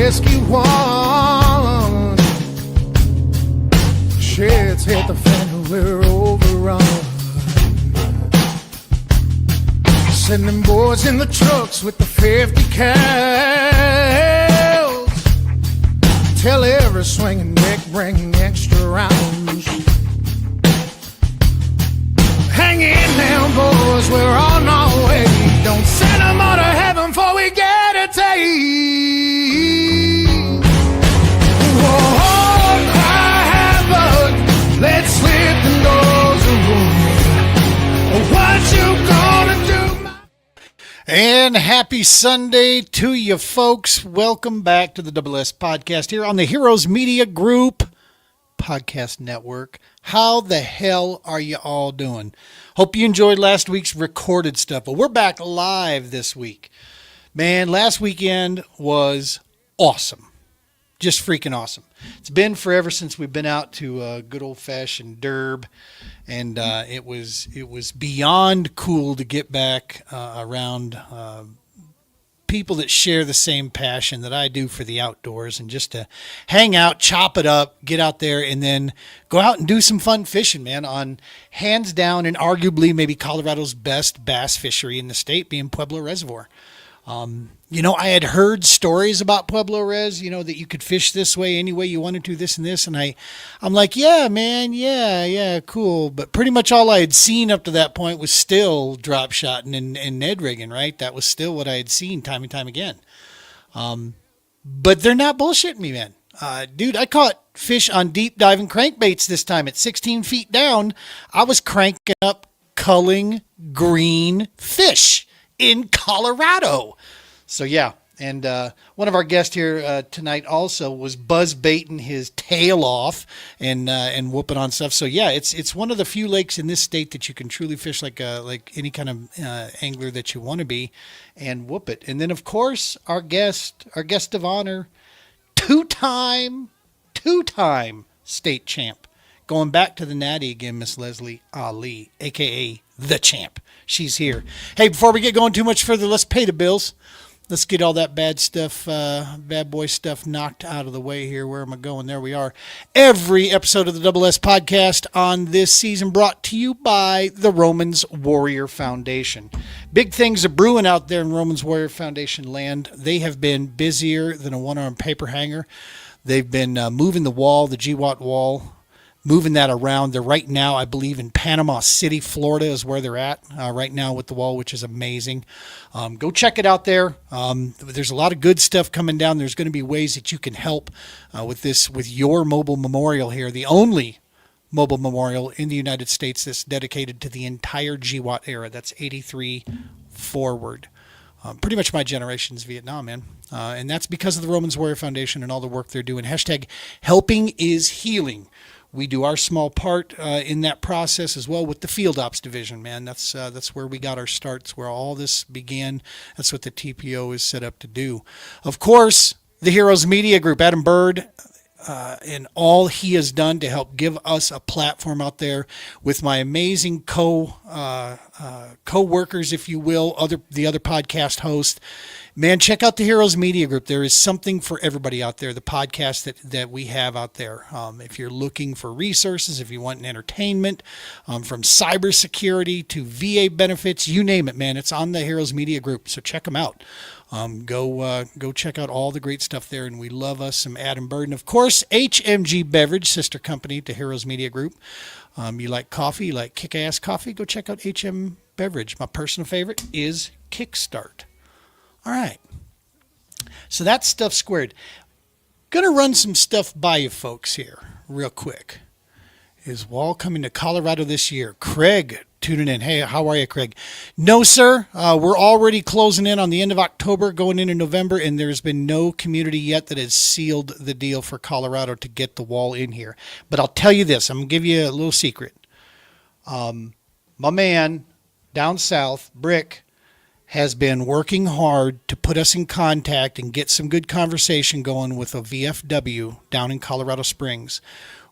rescue one. Sheds hit the fan, we're overrun. Sending boys in the trucks with the 50 cals. Tell every swinging deck bring extra rounds. Hang in now, boys, we're on our way. Don't send them out of heaven before we get a taste. Whoa, cry havoc, let's slip the doors of what you gonna do? And happy Sunday to you folks. Welcome back to the Double S Podcast here on the Heroes Media Group Podcast Network. How the hell are you all doing? Hope you enjoyed last week's recorded stuff, but we're back live this week. Man, last weekend was awesome. Just freaking awesome. It's been forever since we've been out to good old-fashioned derb, and it was beyond cool to get back around people that share the same passion that I do for the outdoors, and just to hang out, chop it up, get out there, and then go out and do some fun fishing, man, on hands down and arguably maybe Colorado's best bass fishery in the state, being Pueblo Reservoir. I had heard stories about Pueblo Res, that you could fish this way, any way you wanted to, this and this. And I'm like, yeah, man, yeah, cool. But pretty much all I had seen up to that point was still drop shotting and Ned rigging, right? That was still what I had seen time and time again. But they're not bullshitting me, man. Dude, I caught fish on deep diving crankbaits this time at 16 feet down. I was cranking up culling green fish in Colorado. So yeah, and one of our guests here tonight also was buzz baiting his tail off and whooping on stuff. So yeah, it's one of the few lakes in this state that you can truly fish like any kind of angler that you want to be, and whoop it. And then of course our guest of honor, two-time state champ, going back to the Natty again, Miss Leslie Allee, aka the champ. She's here. Hey, before we get going too much further, let's pay the bills. Let's get all that bad stuff, bad boy stuff knocked out of the way here. Where am I going? There we are. Every episode of the Double S Podcast on this season brought to you by the Romans Warrior Foundation. Big things are brewing out there in Romans Warrior Foundation land. They have been busier than a one-armed paper hanger. They've been moving the wall, the GWAT wall, moving that around. They're right now, I believe, in Panama City, Florida is where they're at right now with the wall, which is amazing. Go check it out there. There's a lot of good stuff coming down. There's going to be ways that you can help with your mobile memorial here, the only mobile memorial in the United States that's dedicated to the entire GWAT era. That's 83 forward. Pretty much my generation's Vietnam, man. And that's because of the Romans Warrior Foundation and all the work they're doing. Hashtag helping is healing. We do our small part in that process as well with the Field Ops Division, man. That's where we got our starts, where all this began. That's what the TPO is set up to do. Of course, the Heroes Media Group, Adam Bird, and all he has done to help give us a platform out there with my amazing co-workers, if you will, the other podcast hosts. Man, check out the Heroes Media Group. There is something for everybody out there, the podcast that we have out there. If you're looking for resources, if you want an entertainment, from cybersecurity to VA benefits, you name it, man, it's on the Heroes Media Group. So check them out. Go check out all the great stuff there, and we love us some Adam Bird. And of course, HMG Beverage, sister company to Heroes Media Group. You like coffee, you like kick-ass coffee, go check out HM Beverage. My personal favorite is Kickstart. All right, so that stuff's squared. Gonna run some stuff by you folks here real quick. Is Wall coming to Colorado this year? Craig tuning in. Hey, how are you, Craig? No, sir. We're already closing in on the end of October, going into November, and there's been no community yet that has sealed the deal for Colorado to get the Wall in here. But I'll tell you this. I'm going to give you a little secret. My man down south, Brick, has been working hard to put us in contact and get some good conversation going with a VFW down in Colorado Springs.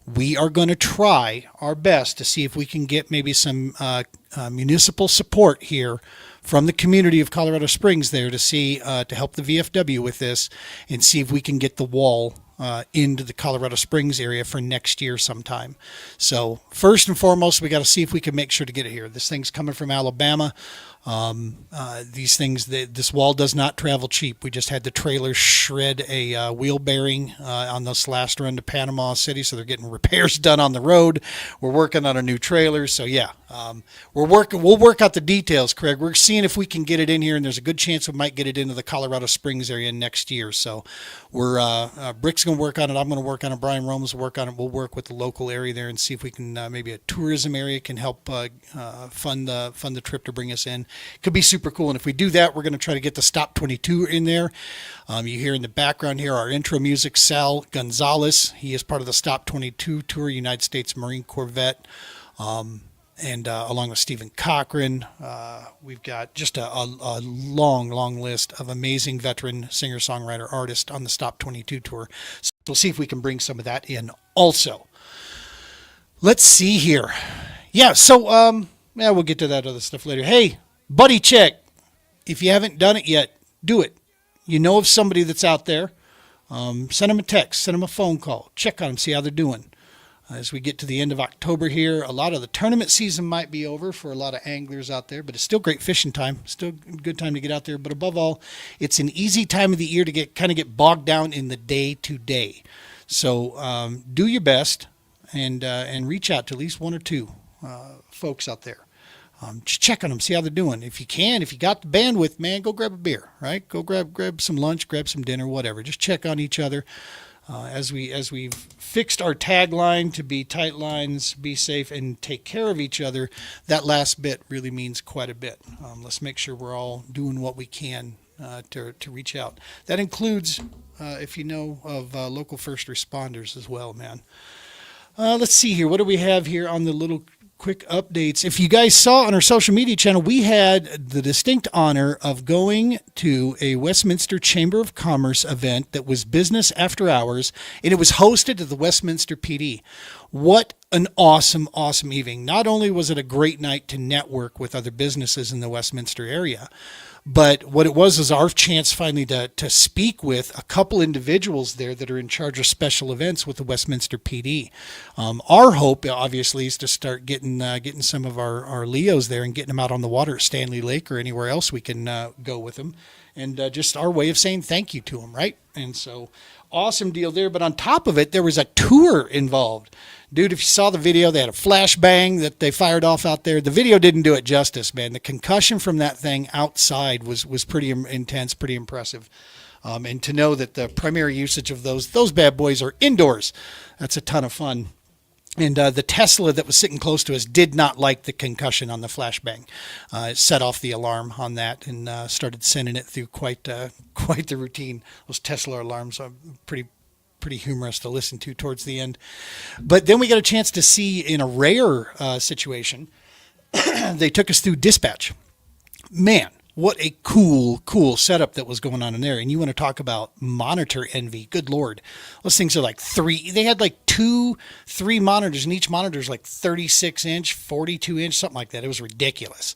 we are going to try our best to see if we can get maybe some municipal support here from the community of Colorado Springs there to see to help the VFW with this and see if we can get the wall into the Colorado Springs area for next year sometime. So first and foremost, we got to see if we can make sure to get it here. This thing's coming from Alabama. These things, this wall does not travel cheap. We just had the trailer shred a wheel bearing on this last run to Panama City, so they're getting repairs done on the road. We're working on a new trailer, so yeah, we'll work out the details, Craig. We're seeing if we can get it in here, and there's a good chance we might get it into the Colorado Springs area next year. So we're Brick's going to work on it. I'm going to work on it. Brian Rome's will work on it. We'll work with the local area there and see if we can maybe a tourism area can help fund the trip to bring us in. Could be super cool. And if we do that, we're going to try to get the Stop 22 in there. You hear in the background here our intro music, Sal Gonzalez. He is part of the Stop 22 Tour, United States Marine Corps vet. And along with Stephen Cochran, we've got just a long list of amazing veteran singer-songwriter artists on the Stop 22 Tour. So we'll see if we can bring some of that in also. Let's see here. Yeah, so we'll get to that other stuff later. Hey, buddy check. If you haven't done it yet, do it. You know of somebody that's out there. Send them a text, send them a phone call, check on them, see how they're doing. As we get to the end of October here, a lot of the tournament season might be over for a lot of anglers out there, but it's still great fishing time. Still a good time to get out there. But above all, it's an easy time of the year to get bogged down in the day to day. So do your best and reach out to at least one or two folks out there. Just check on them, see how they're doing. If you got the bandwidth, man, go grab a beer, right? Go grab some lunch, grab some dinner, whatever. Just check on each other. As we've fixed our tagline to be tight lines, be safe, and take care of each other, that last bit really means quite a bit. Let's make sure we're all doing what we can to reach out. That includes, if you know of local first responders as well, man. Let's see here. What do we have here on the little quick updates? If you guys saw on our social media channel, we had the distinct honor of going to a Westminster Chamber of Commerce event that was business after hours, and it was hosted at the Westminster PD. What an awesome evening. Not only was it a great night to network with other businesses in the Westminster area, but what it was our chance finally to speak with a couple individuals there that are in charge of special events with the Westminster PD. Our hope, obviously, is to start getting some of our Leos there and getting them out on the water at Stanley Lake or anywhere else we can go with them. And just our way of saying thank you to them, right? And so awesome deal there. But on top of it, there was a tour involved. Dude, if you saw the video, they had a flashbang that they fired off out there. The video didn't do it justice, man. The concussion from that thing outside was pretty intense, pretty impressive. And to know that the primary usage of those bad boys are indoors, that's a ton of fun. And the Tesla that was sitting close to us did not like the concussion on the flashbang. It set off the alarm on that and started sending it through quite the routine. Those Tesla alarms are pretty humorous to listen to towards the end. But then we got a chance to see in a rare situation, they took us through dispatch. Man, what a cool setup that was going on in there. And you want to talk about monitor envy. Good Lord. Those things are like they had like 2-3 monitors, and each monitor is like 36 inch, 42 inch, something like that. It was ridiculous.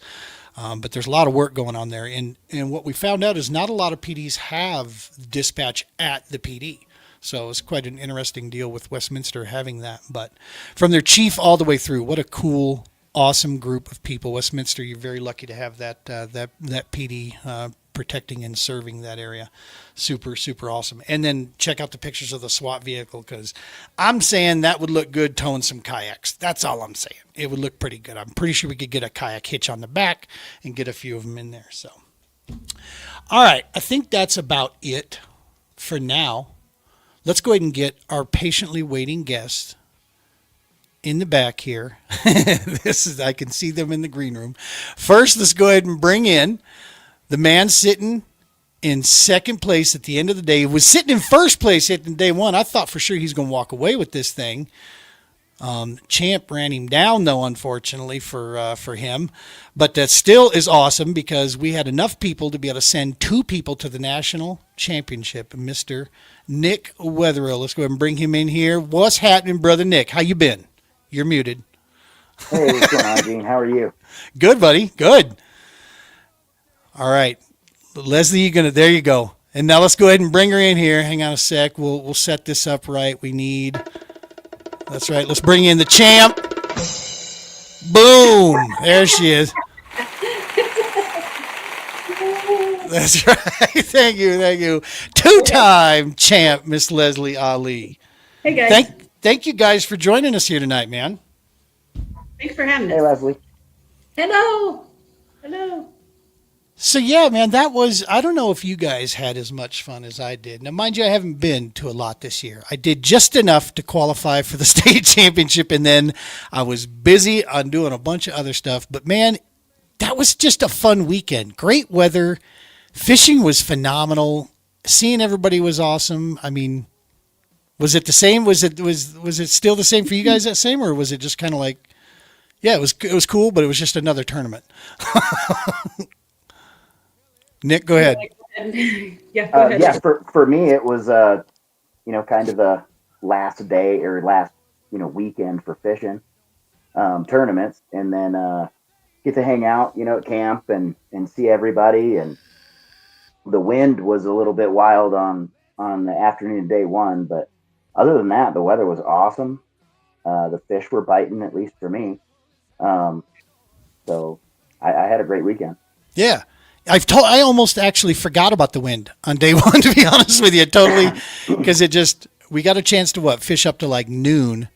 But there's a lot of work going on there. And what we found out is not a lot of PDs have dispatch at the PD. So it's quite an interesting deal with Westminster having that. But from their chief all the way through, what a cool, awesome group of people. Westminster, you're very lucky to have that PD protecting and serving that area. Super awesome. And then check out the pictures of the SWAT vehicle, because I'm saying that would look good towing some kayaks. That's all I'm saying. It would look pretty good. I'm pretty sure we could get a kayak hitch on the back and get a few of them in there. So, all right, I think that's about it for now. Let's go ahead and get our patiently waiting guest in the back here. I can see them in the green room. First, let's go ahead and bring in the man sitting in second place at the end of the day. He was sitting in first place at day one. I thought for sure he's going to walk away with this thing. Champ ran him down, though, unfortunately for him. But that still is awesome because we had enough people to be able to send 2 people to the national championship. Mr. Nic Wetherill. Let's go ahead and bring him in here. What's happening, brother Nick? How you been? You're muted. Hey, what's going on, Gene? How are you? Good, buddy. Good. All right, Leslie, there you go. And now let's go ahead and bring her in here. Hang on a sec. We'll set this up right. That's right. Let's bring in the champ. Boom. There she is. That's right. Thank you. 2-time champ, Miss Leslie Allee. Hey guys. Thank you guys for joining us here tonight, man. Thanks for having us. Hey, Leslie. Hello. So yeah, man, I don't know if you guys had as much fun as I did. Now, mind you, I haven't been to a lot this year. I did just enough to qualify for the state championship, and then I was busy on doing a bunch of other stuff. But man, that was just a fun weekend. Great weather. Fishing was phenomenal. Seeing everybody was awesome. I mean, was it the same? Was it still the same for you guys, that same, or was it just kind of like, yeah, it was cool, but it was just another tournament. Nick, go ahead. Yeah, go ahead. Yeah, for me, it was, kind of the last day or last, weekend for fishing tournaments, and then get to hang out, at camp and see everybody. And the wind was a little bit wild on the afternoon of day one, but other than that, the weather was awesome. The fish were biting, at least for me. So I had a great weekend. Yeah. I almost actually forgot about the wind on day one, to be honest with you, totally, because we got a chance to fish up to like noon.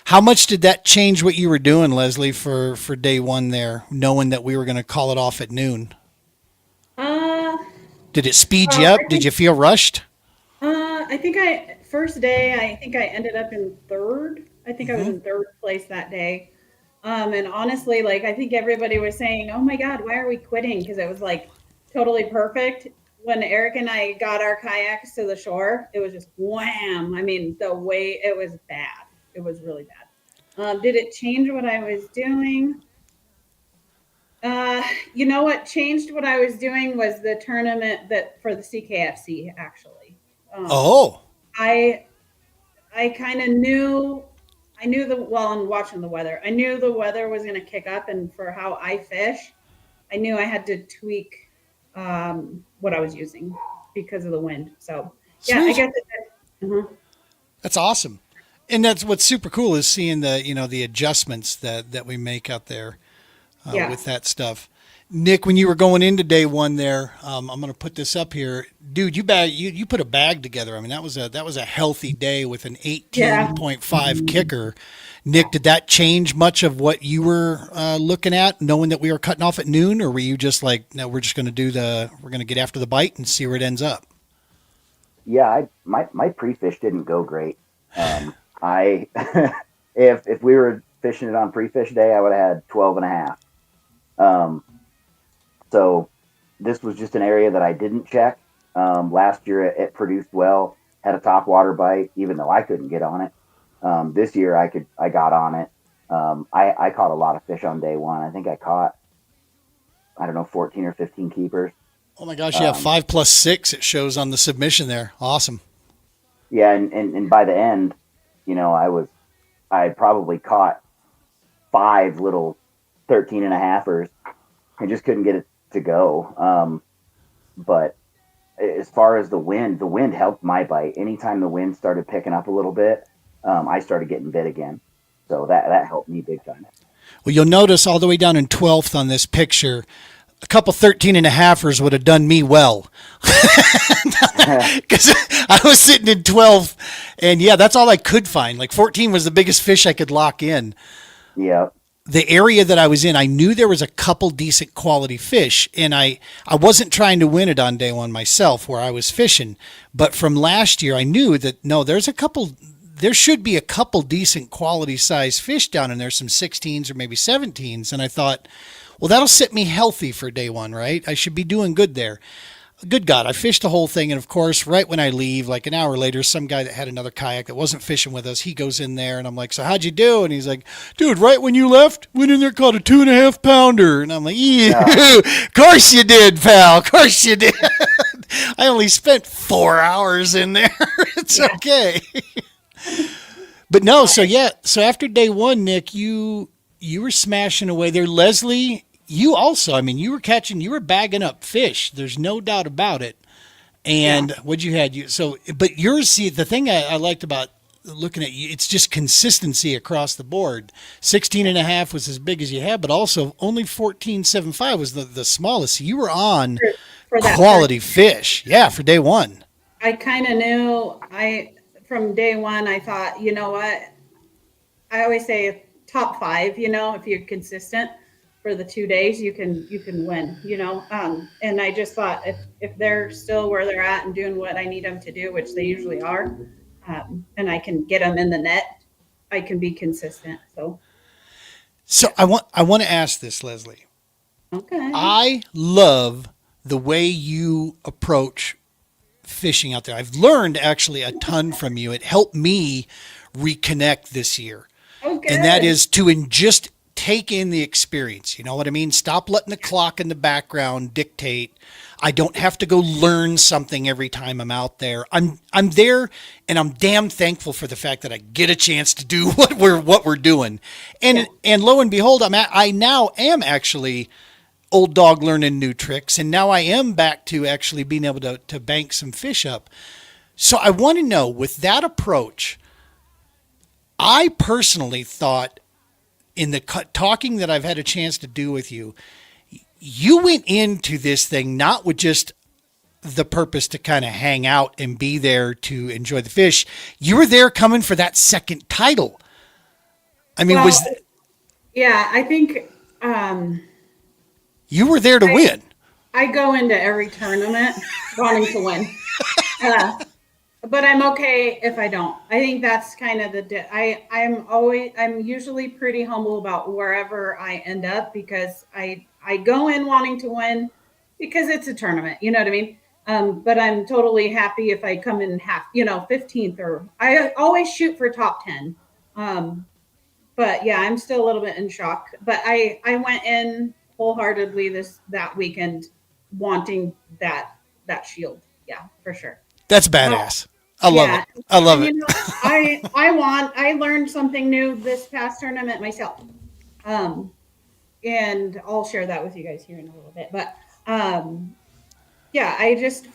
How much did that change what you were doing, Leslie, for day one there, knowing that we were going to call it off at noon? Did it speed you up? Did you feel rushed? I think first day, I think I ended up in third. I think I was in third place that day. And honestly, I think everybody was saying, oh my God, why are we quitting? Because it was totally perfect. When Eric and I got our kayaks to the shore, it was just wham. I mean, the way it was bad. It was really bad. Did it change what I was doing? You know what changed what I was doing was the tournament for the CKFC, actually. I kind of knew and watching the weather, I knew the weather was going to kick up, and for how I fish, I knew I had to tweak what I was using because of the wind. So yeah, Sweet. I guess That's awesome. And that's what's super cool is seeing the adjustments that we make out there with that stuff. Nick, when you were going into day one there, I'm going to put this up here, dude. You put a bag together. I mean, that was a healthy day with an 18.5 kicker. Nick, did that change much of what you were looking at, knowing that we were cutting off at noon, or were you just like, no, we're just going to we're going to get after the bite and see where it ends up? Yeah, my pre-fish didn't go great. If we were fishing it on pre-fish day, I would have had 12 and a half. So this was just an area that I didn't check. Last year it produced well, had a top water bite, even though I couldn't get on it. This year I got on it. I caught a lot of fish on day one. I think I caught, 14 or 15 keepers. Oh my gosh, yeah, 5 + 6 it shows on the submission there. Awesome. Yeah, and by the end, I probably caught 5 little 13 and a halfers. I just couldn't get it to go. But as far as the wind helped my bite. Anytime the wind started picking up a little bit, I started getting bit again. So that helped me big time. Well, you'll notice all the way down in 12th on this picture, a couple 13 and a halfers would have done me well. Because I was sitting in 12th, and yeah, that's all I could find. 14 was the biggest fish I could lock in. Yeah. The area that I was in, I knew there was a couple decent quality fish, and I wasn't trying to win it on day one myself where I was fishing. But from last year, I knew that, no, there should be a couple decent quality size fish down in there, some 16s or maybe 17s. And I thought, well, that'll set me healthy for day one, right? I should be doing good there. good God, I fished the whole thing. And of course, right when I leave, like an hour later, some guy that had another kayak that wasn't fishing with us, he goes in there and I'm like, so how'd you do? And he's like, dude, right when you left, went in there, caught a 2.5 pounder. And I'm like, yeah, of course you did, pal. Of course you did. I only spent 4 hours in there. It's okay. But no, so after day one, Nick, you were smashing away there. Leslie, you also, I mean, you were bagging up fish. There's no doubt about it. And what you had, but yours, see, the thing I liked about looking at you, it's just consistency across the board. 16.5 was as big as you had, but also only 14.75 was the smallest. So you were on for that quality fish. Yeah, for day one. I kind of knew from day one, I thought, you know what? I always say top 5, if you're consistent for the 2 days, you can win, and I just thought if they're still where they're at and doing what I need them to do, which they usually are, and I can get them in the net, I can be consistent. So I want to ask this, Leslie. Okay. I love the way you approach fishing out there. I've learned actually a ton from you. It helped me reconnect this year. Okay. And that is to just take in the experience. You know what I mean? Stop letting the clock in the background dictate. I don't have to go learn something every time I'm out there. I'm there, and I'm damn thankful for the fact that I get a chance to do what we're doing. And lo and behold, I now am actually old dog learning new tricks, and now I am back to actually being able to bank some fish up. So I want to know, with that approach, I personally thought, in the talking that I've had a chance to do with you, you went into this thing not with just the purpose to kind of hang out and be there to enjoy the fish. You were there coming for that second title. I mean, I think you were there to win. I go into every tournament wanting to win. But I'm okay if I don't. I think that's kind of I'm usually pretty humble about wherever I end up, because I go in wanting to win because it's a tournament, you know what I mean? But I'm totally happy if I come in 15th, or I always shoot for top 10. But yeah, I'm still a little bit in shock, but I went in wholeheartedly that weekend wanting that shield. Yeah, for sure. That's badass. I love it. I love it. I learned something new this past tournament myself. And I'll share that with you guys here in a little bit. But I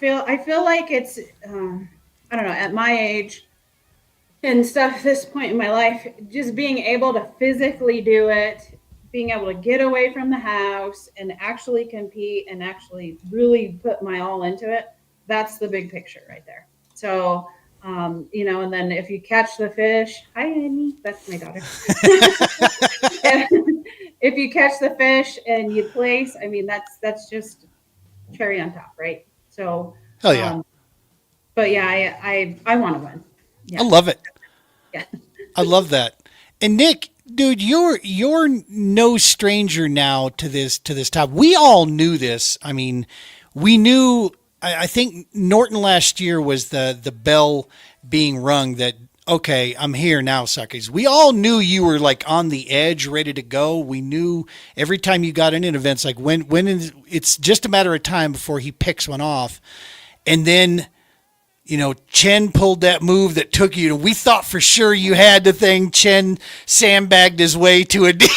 feel like it's I don't know, at my age and stuff, this point in my life, just being able to physically do it, being able to get away from the house and actually compete and actually really put my all into it, that's the big picture right there. So, and then if you catch the fish, hi, Annie, that's my daughter. If you catch the fish and you place, I mean, that's just cherry on top, right? So, hell yeah. But yeah, I want to win. Yeah. I love it. Yeah. I love that. And Nick, dude, you're no stranger now to this topic. We all knew this. I mean, we knew. I think Norton last year was the bell being rung that, okay, I'm here now, suckers. We all knew you were like on the edge, ready to go. We knew every time you got in an event, like it's just a matter of time before he picks one off. And then, Chen pulled that move that took you. We thought for sure you had the thing. Chen sandbagged his way to a deal.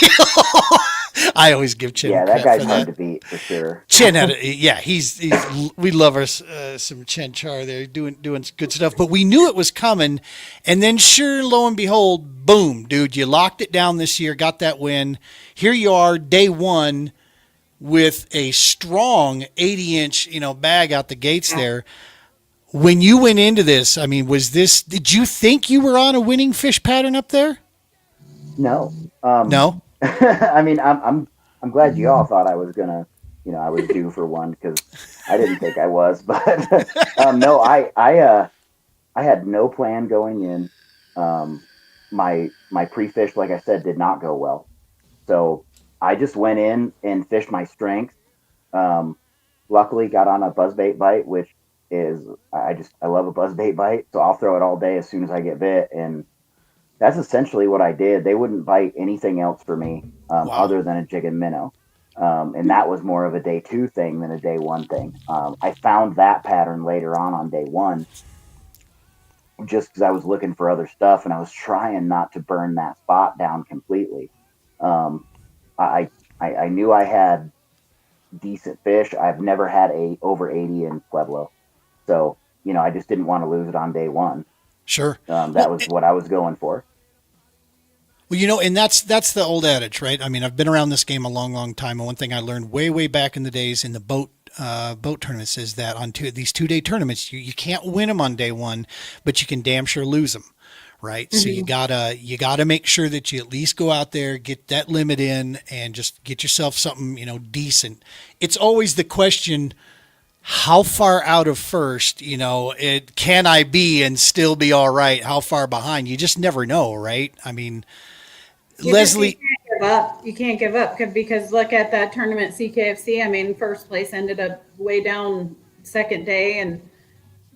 I always give Chen. Yeah, that guy's hard to beat for sure. Chen had he's we love our some Chen Char there doing good stuff, but we knew it was coming, and then sure, lo and behold, boom, dude, you locked it down this year, got that win. Here you are, day one, with a strong 80-inch bag out the gates there. When you went into this, I mean, did you think you were on a winning fish pattern up there? No. No. I mean, I'm glad you all thought I was gonna, I was due for one, because I didn't think I was. But no, I had no plan going in. My pre-fish, like I said, did not go well, so I just went in and fished my strength. luckily got on a buzzbait bite, which is I love a buzzbait bite, so I'll throw it all day as soon as I get bit, and that's essentially what I did. They wouldn't bite anything else for me Wow. other than a jig and minnow. And that was more of a day 2 thing than a day 1 thing. I found that pattern later on day 1, just because I was looking for other stuff and I was trying not to burn that spot down completely. Um, I, I knew I had decent fish. I've never had a over 80 in Pueblo, so I just didn't want to lose it on day 1. Sure. That Well, was what I was going for. Well, and that's the old adage, right? I mean, I've been around this game a long, long time, and one thing I learned way back in the days in the boat tournaments is that on these 2-day tournaments, you can't win them on day 1, but you can damn sure lose them, right? So you gotta make sure that you at least go out there, get that limit in, and just get yourself something decent. It's always the question, how far out of first, can I be and still be all right? How far behind? You just never know, right? I mean, You Leslie, can't give up. You can't give up because look at that tournament CKFC. I mean, first place ended up way down second day, and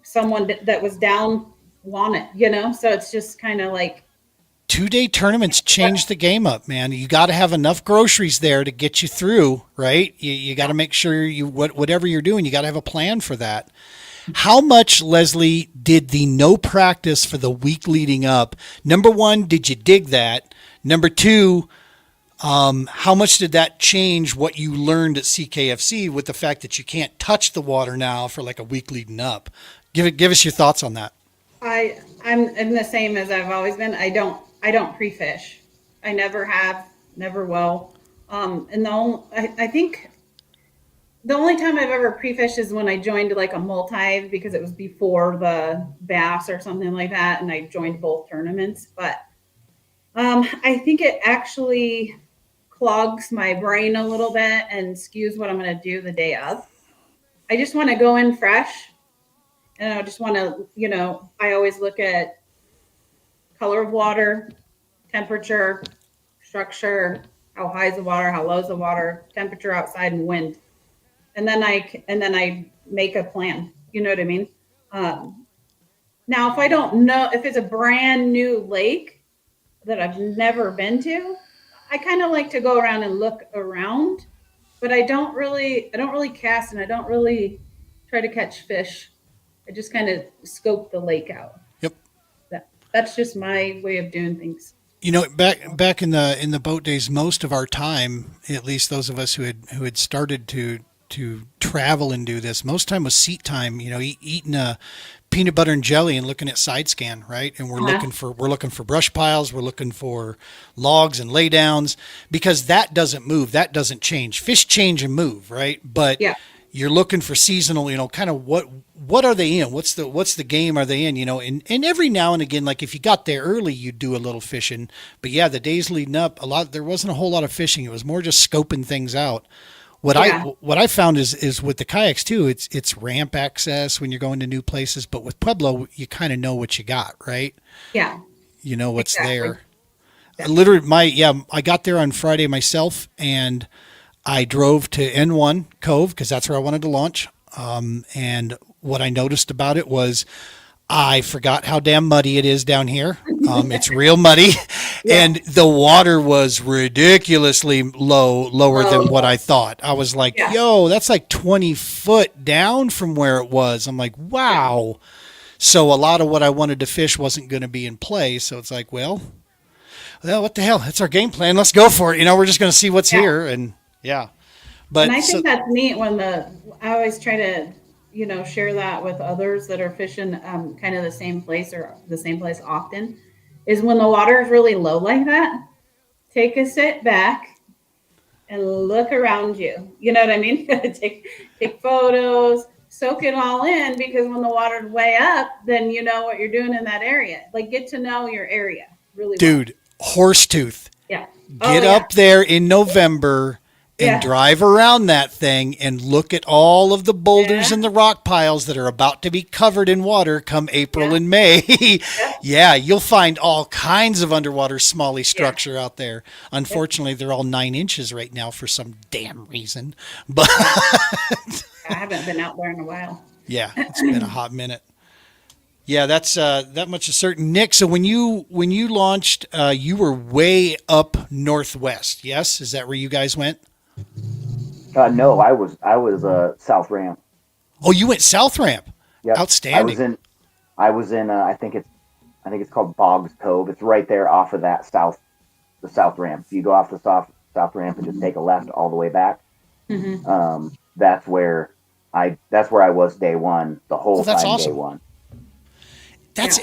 someone that was down won it. So it's just kind of like 2-day tournaments change the game up, man. You got to have enough groceries there to get you through, right? You got to make sure whatever you're doing, you got to have a plan for that. How much, Leslie, did the no practice for the week leading up? Number one, did you dig that? Number two, how much did that change what you learned at CKFC with the fact that you can't touch the water now for like a week leading up? Give us your thoughts on that. I'm the same as I've always been. I don't pre-fish. I never have, never will. And I think the only time I've ever pre-fished is when I joined like a multi, because it was before the bass or something like that, and I joined both tournaments. But I think it actually clogs my brain a little bit and skews what I'm going to do the day of. I just want to go in fresh, and I just want to, I always look at color of water, temperature, structure, how high is the water, how low is the water, temperature outside, and wind. And then I make a plan. You know what I mean? Now, if I don't know, if it's a brand new lake that I've never been to, I kind of like to go around and look around, but I don't really cast, and I don't really try to catch fish. I just kind of scope the lake out. Yep. That's just my way of doing things. Back in the boat days, most of our time, at least those of us who had started to travel and do this, most time was seat time. Eating a peanut butter and jelly and looking at side scan, right? And we're looking for brush piles, we're looking for logs and laydowns, because that doesn't move, that doesn't change. Fish change and move, right? But Yeah. you're looking for seasonal, kind of what are they in? What's the game are they in? And every now and again, like if you got there early, you'd do a little fishing. But yeah, the days leading up, there wasn't a whole lot of fishing. It was more just scoping things out. What I found is with the kayaks too, it's ramp access when you're going to new places, but with Pueblo, you kind of know what you got, right? Yeah. You know what's Exactly. there. Literally, I got there on Friday myself, and I drove to N1 Cove because that's where I wanted to launch. And what I noticed about it was I forgot how damn muddy it is down here. It's real muddy, and the water was ridiculously lower than what I thought. I was like, yo, that's like 20 foot down from where it was. I'm like, wow. So a lot of what I wanted to fish wasn't going to be in play. So it's like, well, what the hell? That's our game plan. Let's go for it. We're just going to see what's here. And yeah. But And I think that's neat when I always try to, share that with others that are fishing kind of the same place or the same place often, is when the water is really low like that, take a sit back and look around you. You know what I mean? take photos, soak it all in, because when the water's way up, then you know what you're doing in that area. Like, get to know your area really well. dude, Horsetooth. Yeah. Get up there in November and drive around that thing and look at all of the boulders and the rock piles that are about to be covered in water come April and May. Yeah, you'll find all kinds of underwater smally structure out there. Unfortunately, they're all 9 inches right now for some damn reason. But I haven't been out there in a while. yeah, it's been a hot minute. Yeah, that's that much is certain. Nick, so when you launched, you were way up northwest. Yes, is that where you guys went? No, I was South Ramp. Oh, you went South Ramp. Yep. Outstanding. I was in. I think it's called Boggs Cove. It's right there off of the South Ramp. So you go off the South Ramp and just take a left all the way back. That's where I was day one. The whole time awesome. Day one.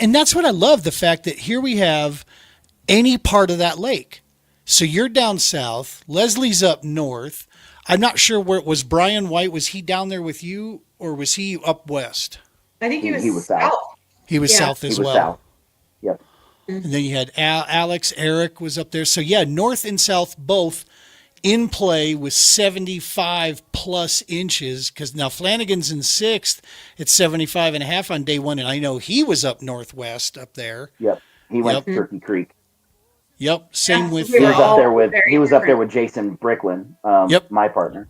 And that's what I love, the fact that here we have any part of that lake. So you're down south, Leslie's up north. I'm not sure where it was. Brian White, was he down there with you or was he up west? I think he was south. He was south as well. South. Yep. And then you had Alex, Eric was up there. So yeah, north and south both in play with 75 plus inches, because now Flanagan's in 6th at 75.5 on day one. And I know he was up northwest up there. Yep. He went to Turkey Creek. Yep. Same with he was up there with Jason Bricklin, my partner.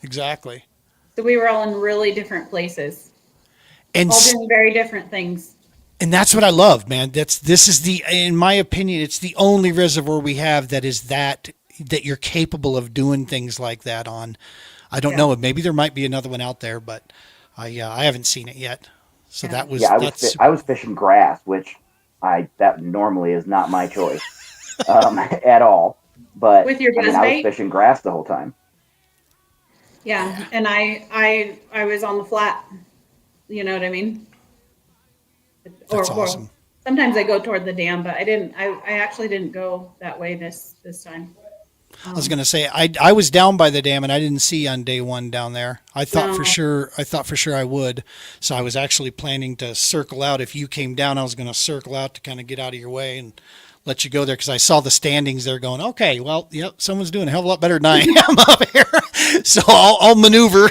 Exactly. So we were all in really different places. And all doing very different things. And that's what I love, man. This is in my opinion, it's the only reservoir we have that is that you're capable of doing things like that on. I don't know. Maybe there might be another one out there, but I haven't seen it yet. So that was, I was fishing grass, which that normally is not my choice, at all. But with your buzz I bait? was fishing grass the whole time. Yeah. And I was on the flat, you know what I mean? That's awesome. Sometimes I go toward the dam, but I actually didn't go that way this time. I was going to say, I was down by the dam and I didn't see on day one down there. I thought for sure I would. So I was actually planning to circle out. If you came down, I was going to circle out to kind of get out of your way and let you go there. Cause I saw the standings there going, okay, well, yep, someone's doing a hell of a lot better than I am up here. So I'll maneuver.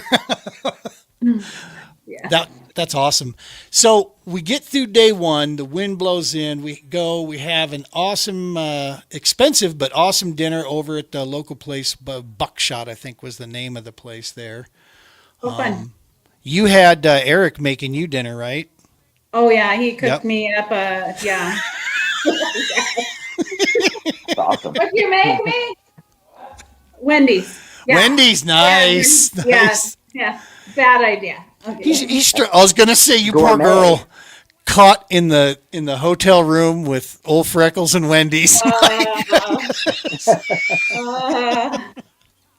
Yeah. That's awesome. So we get through day one, the wind blows in, we have an awesome, expensive, but awesome dinner over at the local place, Buckshot, I think was the name of the place there. Oh, fun. You had Eric making you dinner, right? Oh yeah. He cooked me up. Yeah. That's awesome. What'd you make me? Wendy's. Yeah. Wendy's, nice. Yeah. Nice. Yeah. Bad idea. Okay. I was gonna say, you poor girl, caught in the hotel room with old Freckles and Wendy's.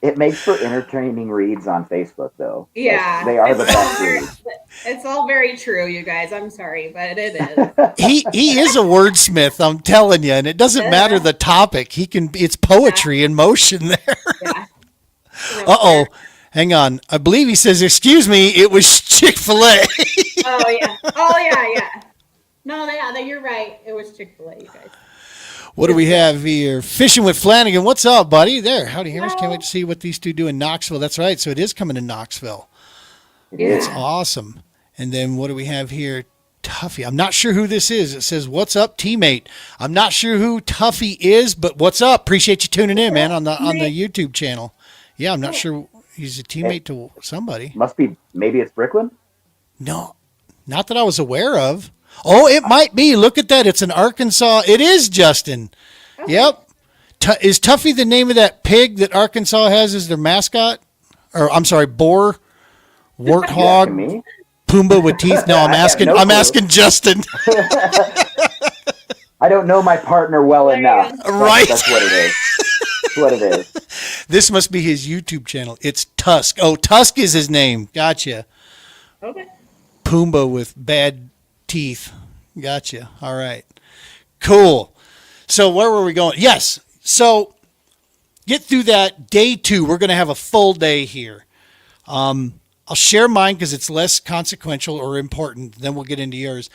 It makes for entertaining reads on Facebook, though. Yeah, they are the best reads. It's all very true, you guys. I'm sorry, but it is. He is a wordsmith, I'm telling you, and it doesn't matter the topic. It's poetry in motion there. Yeah. Uh-oh. Hang on. I believe he says, excuse me, it was Chick-fil-A. Oh, yeah. No, you're right. It was Chick-fil-A, you guys. What do we have here? Fishing with Flanagan. What's up, buddy? There. Howdy, Hammers. Can't wait to see what these two do in Knoxville. That's right. So it is coming to Knoxville. It's awesome. And then what do we have here? Tuffy. I'm not sure who this is. It says, what's up, teammate? I'm not sure who Tuffy is, but what's up? Appreciate you tuning in, man, on the YouTube channel. Yeah, I'm not sure. He's a teammate to somebody. Must be. Maybe it's Bricklin? No, not that I was aware of. Oh, it might be. Look at that. It's an Arkansas. It is Justin. Okay. Yep. Is Tuffy the name of that pig that Arkansas has as their mascot? Or I'm sorry, boar, warthog, Pumbaa with teeth. No, I'm asking Justin. I don't know my partner well enough. Right. That's what it is. What it is. This must be his YouTube channel. It's Tusk. Oh, Tusk is his name. Gotcha. Okay. Pumbaa with bad teeth. Gotcha. All right. Cool. So where were we going? Yes. So get through that day 2. We're going to have a full day here. I'll share mine because it's less consequential or important. Then we'll get into yours.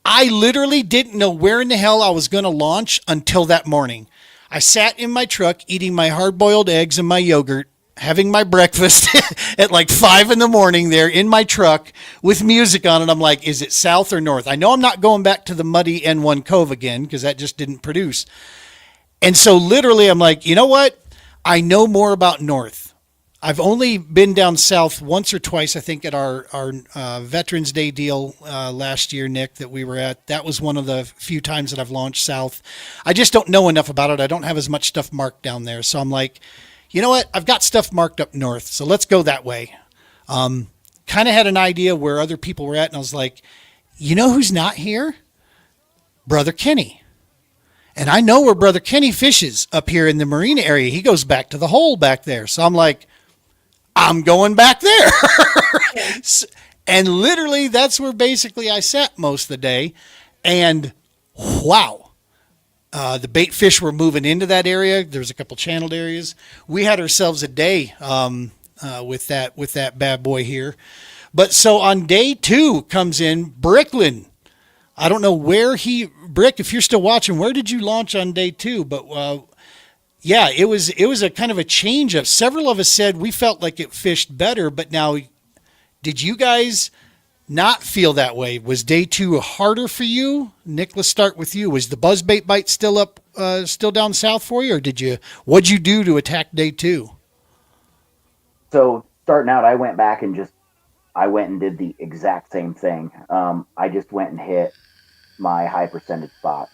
I literally didn't know where in the hell I was going to launch until that morning. I sat in my truck eating my hard-boiled eggs and my yogurt having my breakfast at like 5 in the morning there in my truck with music on it. I'm like, is it south or north? I know I'm not going back to the muddy N1 Cove again because that just didn't produce. And so literally I'm like, you know what? I know more about north. I've only been down south once or twice, I think, at our Veterans Day deal last year, Nick, that we were at. That was one of the few times that I've launched south. I just don't know enough about it. I don't have as much stuff marked down there. So I'm like, you know what? I've got stuff marked up north, so let's go that way. Kind of had an idea where other people were at, and I was like, you know who's not here? Brother Kenny. And I know where Brother Kenny fishes up here in the marina area. He goes back to the hole back there. So I'm like, I'm going back there. And literally, that's where basically I sat most of the day. And wow. The bait fish were moving into that area. There was a couple channeled areas. We had ourselves a day with that bad boy here. But so on day 2 comes in Bricklin. I don't know where Brick, if you're still watching, where did you launch on day 2? But yeah, it was a kind of a change up. Several of us said we felt like it fished better, but now did you guys not feel that way? Was day 2 harder for you? Nick, let's start with you. Was the buzzbait bite still down south for you, or what'd you do to attack day 2? So starting out, I went back and did the exact same thing. I just went and hit my high percentage spot.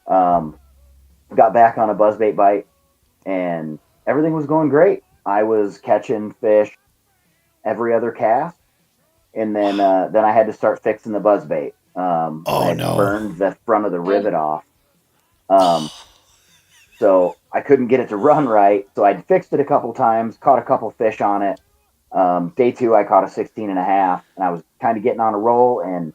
Got back on a buzzbait bite, and everything was going great. I was catching fish every other cast. And then I had to start fixing the buzzbait. I no! Burned the front of the rivet off. So I couldn't get it to run right. So I'd fixed it a couple times, caught a couple fish on it. Day 2, I caught a 16.5, and I was kind of getting on a roll, and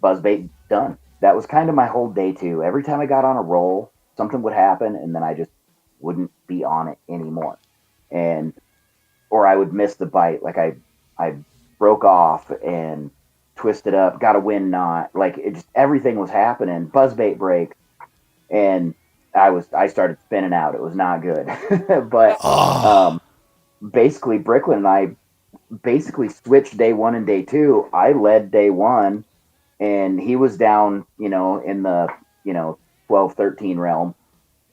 buzzbait done. That was kind of my whole day 2. Every time I got on a roll, something would happen, and then I just wouldn't be on it anymore. Or I would miss the bite. Like I broke off and twisted up, got a wind knot. Like everything was happening. Buzzbait break, and I started spinning out. It was not good. But basically, Bricklin and I basically switched day 1 and day 2. I led day 1, and he was down, in the 12-13 realm,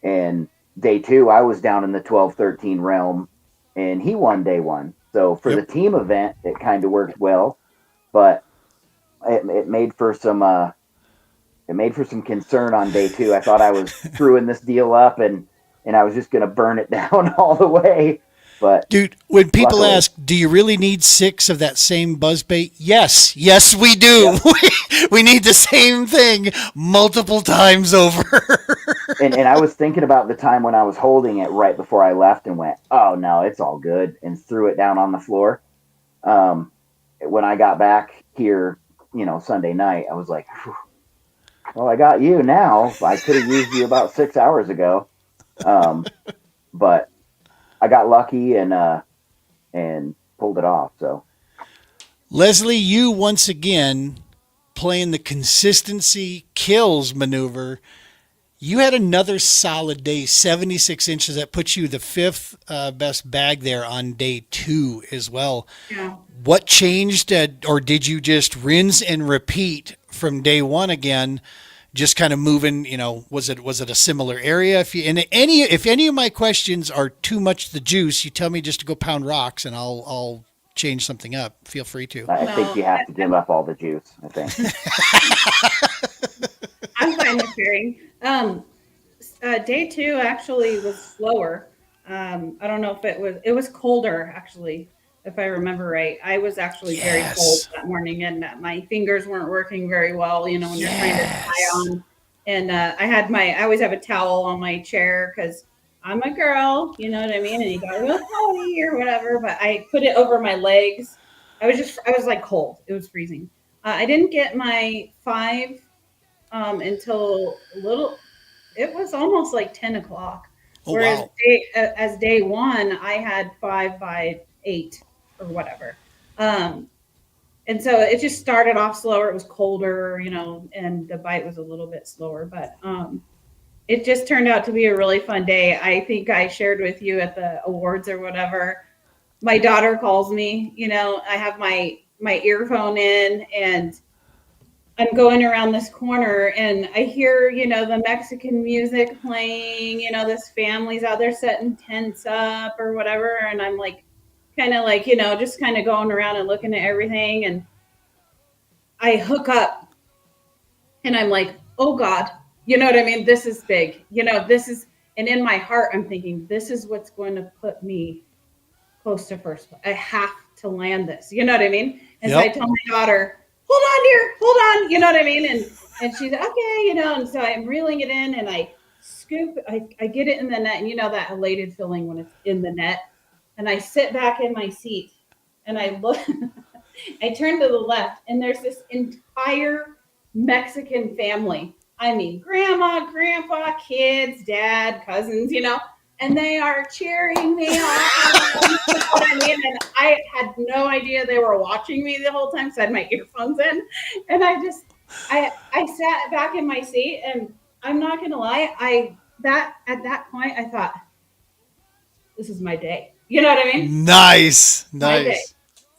and day 2 I was down in the 12-13 realm, and he won day 1. So for the team event, it kind of worked well, but it made for some concern on day 2. I thought I was screwing this deal up, and I was just going to burn it down all the way. But dude, when people luckily, ask, do you really need 6 of that same buzzbait? Yes, we do. Yep. We need the same thing multiple times over. and I was thinking about the time when I was holding it right before I left and went, oh no, it's all good, and threw it down on the floor. When I got back here, Sunday night, I was like, well, I got you now. I could have used you about 6 hours ago. But I got lucky and pulled it off. So, Leslie, you once again playing the consistency kills maneuver. You had another solid day, 76 inches. That puts you the 5th best bag there on day 2 as well. Yeah. What changed, or did you just rinse and repeat from day 1 again? Just kind of moving, was it a similar area? If any of my questions are too much the juice, you tell me just to go pound rocks, and I'll change something up. Feel free to. I think you have to give up all the juice, I think. I'm fine with sharing. Day 2 actually was slower. I don't know if it was colder, actually, if I remember right. I was actually very cold that morning, and my fingers weren't working very well, when you're trying to tie on. And I always have a towel on my chair because I'm a girl, you know what I mean? And you got a little pony or whatever, but I put it over my legs. I was like cold. It was freezing. I didn't get my 5 until it was almost like 10 o'clock. Oh, whereas wow. As day 1, I had 5 by 8 or whatever. And so it just started off slower. It was colder, and the bite was a little bit slower, but it just turned out to be a really fun day. I think I shared with you at the awards or whatever. My daughter calls me, I have my earphone in and I'm going around this corner and I hear, the Mexican music playing, this family's out there setting tents up or whatever. And I'm like, kind of like, just kind of going around and looking at everything. And I hook up and I'm like, oh God, you know what I mean? This is big, and in my heart, I'm thinking, this is what's going to put me close to first. I have to land this, you know what I mean? And so I tell my daughter, hold on, dear, hold on, you know what I mean? And she's okay, and so I'm reeling it in and I scoop, I get it in the net, and that elated feeling when it's in the net. And I sit back in my seat and I look, I turn to the left and there's this entire Mexican family. I mean, grandma, grandpa, kids, dad, cousins, and they are cheering me on. You know what I mean? And I had no idea they were watching me the whole time, so I had my earphones in. And I sat back in my seat, and I'm not gonna lie, at that point I thought, this is my day. You know what I mean? Nice.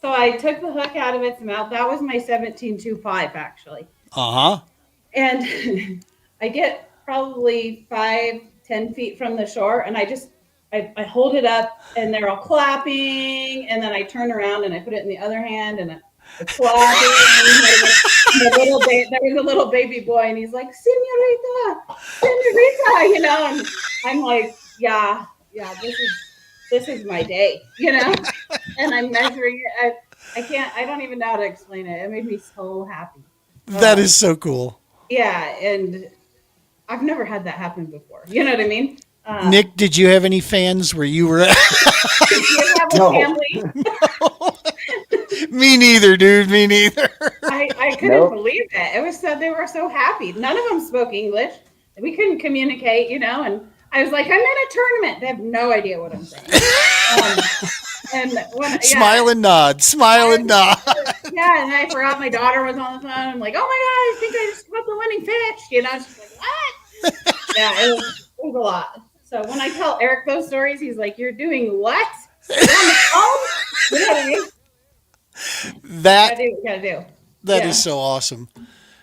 So I took the hook out of its mouth. That was my 17.25 actually. Uh-huh. And I get probably 5-10 feet from the shore, and I hold it up, and they're all clapping, and then I turn around and I put it in the other hand, and I'm clapping. There was a little baby boy, and he's like, Senorita, and I'm like, yeah, this is my day, and I'm measuring it. I don't even know how to explain it. It made me so happy. That is so cool. Yeah, and I've never had that happen before. You know what I mean? Nick, did you have any fans where you were at? Did you have a family? Me neither, dude. Me neither. I couldn't believe it. It was they were so happy. None of them spoke English. We couldn't communicate, and I was like, I'm in a tournament. They have no idea what I'm saying. Smile and nod. Yeah, and I forgot my daughter was on the phone. I'm like, oh my God, I think I just caught the winning fish. She's like, what? Yeah, it was a lot. So when I tell Eric those stories, he's like, you're doing what? You're on the phone? You know what I mean? That do. is so awesome.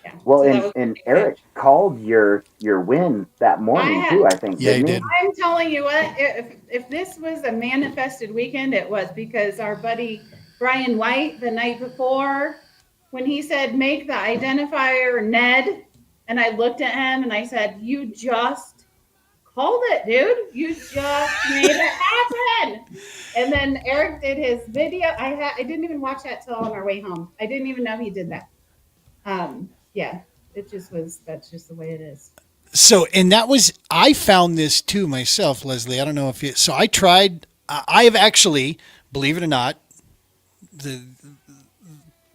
Yeah. Well, So and Eric called your win that morning too, I think. Yeah, he didn't did. I'm telling you what, if this was a manifested weekend, it was, because our buddy Brian White the night before, when he said make the identifier Ned, and I looked at him and I said, you just called it, dude. You just made it happen. And then Eric did his video. I didn't even watch that till on our way home. I didn't even know he did that. Yeah, that's just the way it is. So, and I found this too myself, Leslie. I don't know if I tried, I have actually, believe it or not,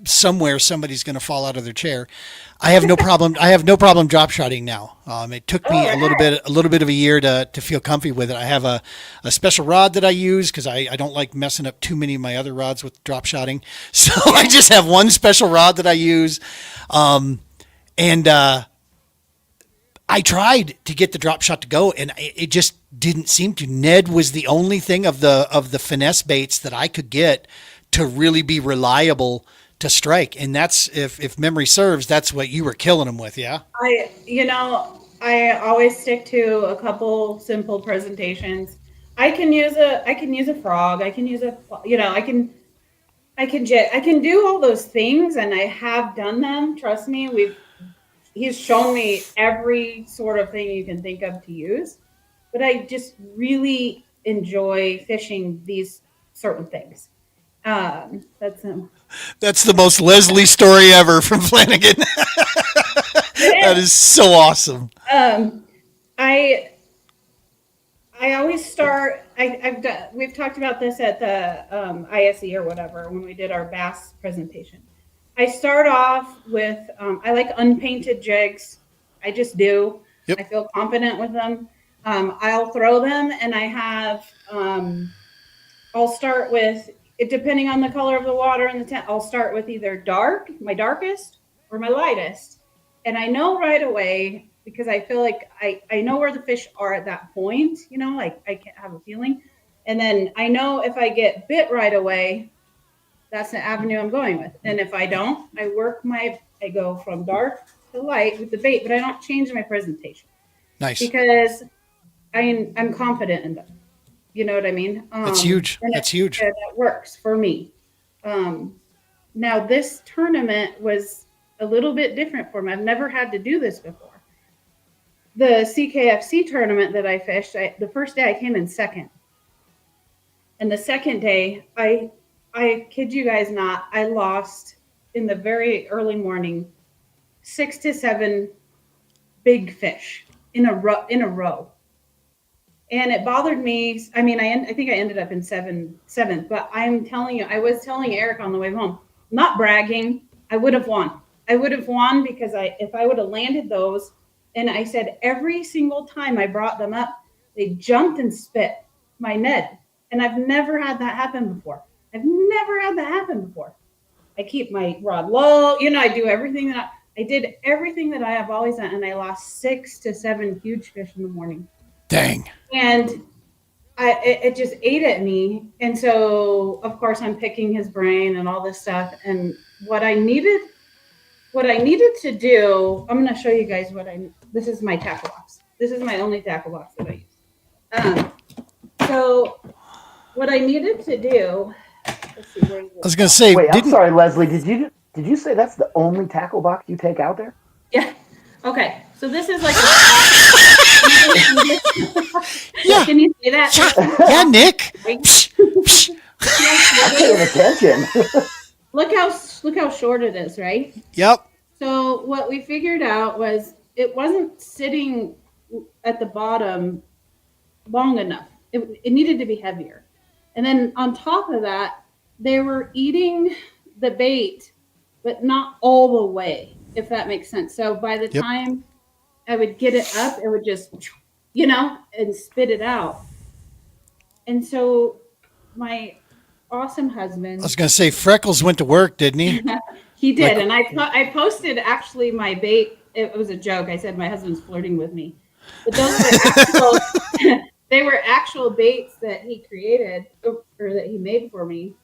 somewhere somebody's going to fall out of their chair. I have no problem. I have no problem drop shotting now. It took me a little bit of a year to feel comfy with it. I have a special rod that I use because I don't like messing up too many of my other rods with drop shotting. So I just have one special rod that I use. And I tried to get the drop shot to go, and it just didn't seem to. Ned was the only thing of the finesse baits that I could get to really be reliable to strike. And that's, if memory serves, that's what you were killing them with. Yeah. I always stick to a couple simple presentations. I can use a frog. I can use I can do all those things, and I have done them. Trust me. He's shown me every sort of thing you can think of to use, but I just really enjoy fishing these certain things. That's the most Leslie story ever from Flanagan. That is so awesome. I always start. We've talked about this at the ISE or whatever when we did our bass presentation. I start off with I like unpainted jigs. I just do. Yep. I feel confident with them. I'll throw them, and I have. I'll start with it depending on the color of the water and the tent. I'll start with either my darkest, or my lightest, and I know right away because I feel like I know where the fish are at that point, you know, like I can have a feeling. And then I know if I get bit right away, that's the avenue I'm going with. And if I don't, I go from dark to light with the bait, but I don't change my presentation Nice. because I'm confident in them. You know what I mean? That's huge. That's huge. And it works for me. Now this tournament was a little bit different for me. I've never had to do this before. The CKFC tournament that I fished, the first day I came in second. And the second day, I kid you guys not, I lost in the very early morning 6 to 7 big fish in a row. And it bothered me. I mean, I think I ended up in seventh, but I'm telling you, I was telling Eric on the way home, not bragging, I would have won. I would have won because if I would have landed those, and I said every single time I brought them up, they jumped and spit my Ned. And I've never had that happen before. I keep my rod low. You know, I do everything I did everything that I have always done. And I lost 6 to 7 huge fish in the morning. Dang. And it just ate at me. And so, of course, I'm picking his brain and all this stuff. And what I needed to do, I'm going to show you guys this is my tackle box. This is my only tackle box that I use. So what I needed to do, let's see, where is it? I was going to say, wait, I'm sorry, Leslie. Did you say that's the only tackle box you take out there? Yeah. Okay. So this is like Yeah. Can you say that? Yeah, Nick. I'm paying attention. Look how short it is, right? Yep. So what we figured out was it wasn't sitting at the bottom long enough. It needed to be heavier. And then on top of that, they were eating the bait, but not all the way, if that makes sense. So by the time I would get it up, it would just, you know, and spit it out. And so my awesome husband. I was going to say, Freckles went to work, didn't he? He did. And I posted actually my bait. It was a joke. I said my husband's flirting with me. But those were they were actual baits that he created or that he made for me.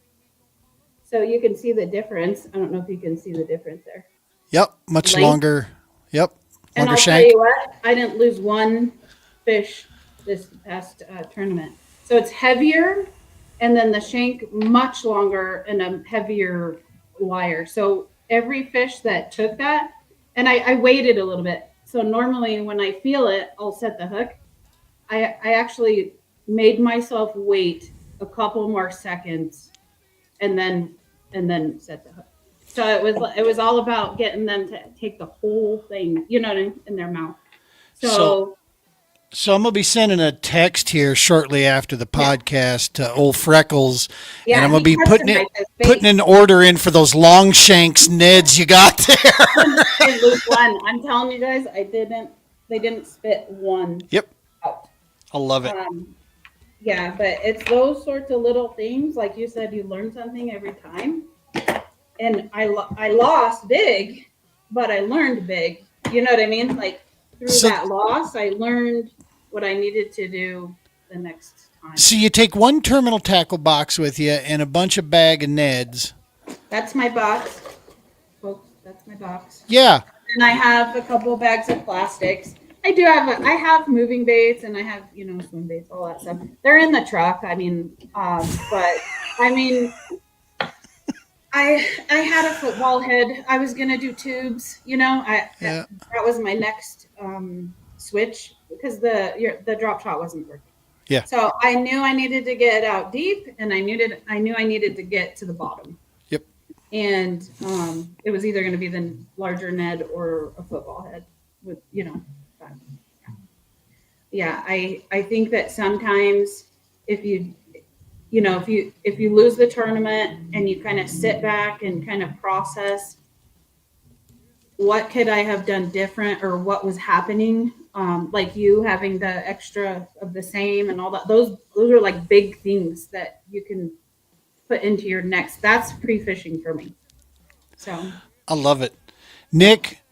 So you can see the difference. I don't know if you can see the difference there. Yep. Much longer. Yep. And Longer I'll shank. tell you what, I didn't lose one fish this past tournament. So it's heavier, and then the shank much longer and a heavier wire. So every fish that took that, and I waited a little bit. So normally when I feel it, I'll set the hook. I actually made myself wait a couple more seconds and then set the hook. So it was all about getting them to take the whole thing, you know, in their mouth. So I'm going to be sending a text here shortly after the podcast to old Freckles. Yeah, and I'm going to be putting an order in for those long shanks Neds you got there. I lose one. I'm telling you guys, they didn't spit one out. I love it. Yeah, but it's those sorts of little things. Like you said, you learn something every time. And I lost big, but I learned big. You know what I mean? Like through that loss, I learned what I needed to do the next time. So you take one terminal tackle box with you and a bunch of bag of Neds. That's my box, folks. That's my box. Yeah. And I have a couple of bags of plastics. I have moving baits and I have, you know, swim baits, all that stuff. They're in the truck. I mean, I had a football head. I was gonna do tubes, you know. That was my next switch because the drop shot wasn't working. Yeah. So I knew I needed to get out deep, and I knew I needed to get to the bottom. Yep. And it was either going to be the larger Ned or a football head with, you know. But, yeah, I think that sometimes if you lose the tournament and you kind of sit back and kind of process what could I have done different or what was happening, like you having the extra of the same and all that, those are like big things that you can put into your next. That's pre-fishing for me. So I love it. Nick,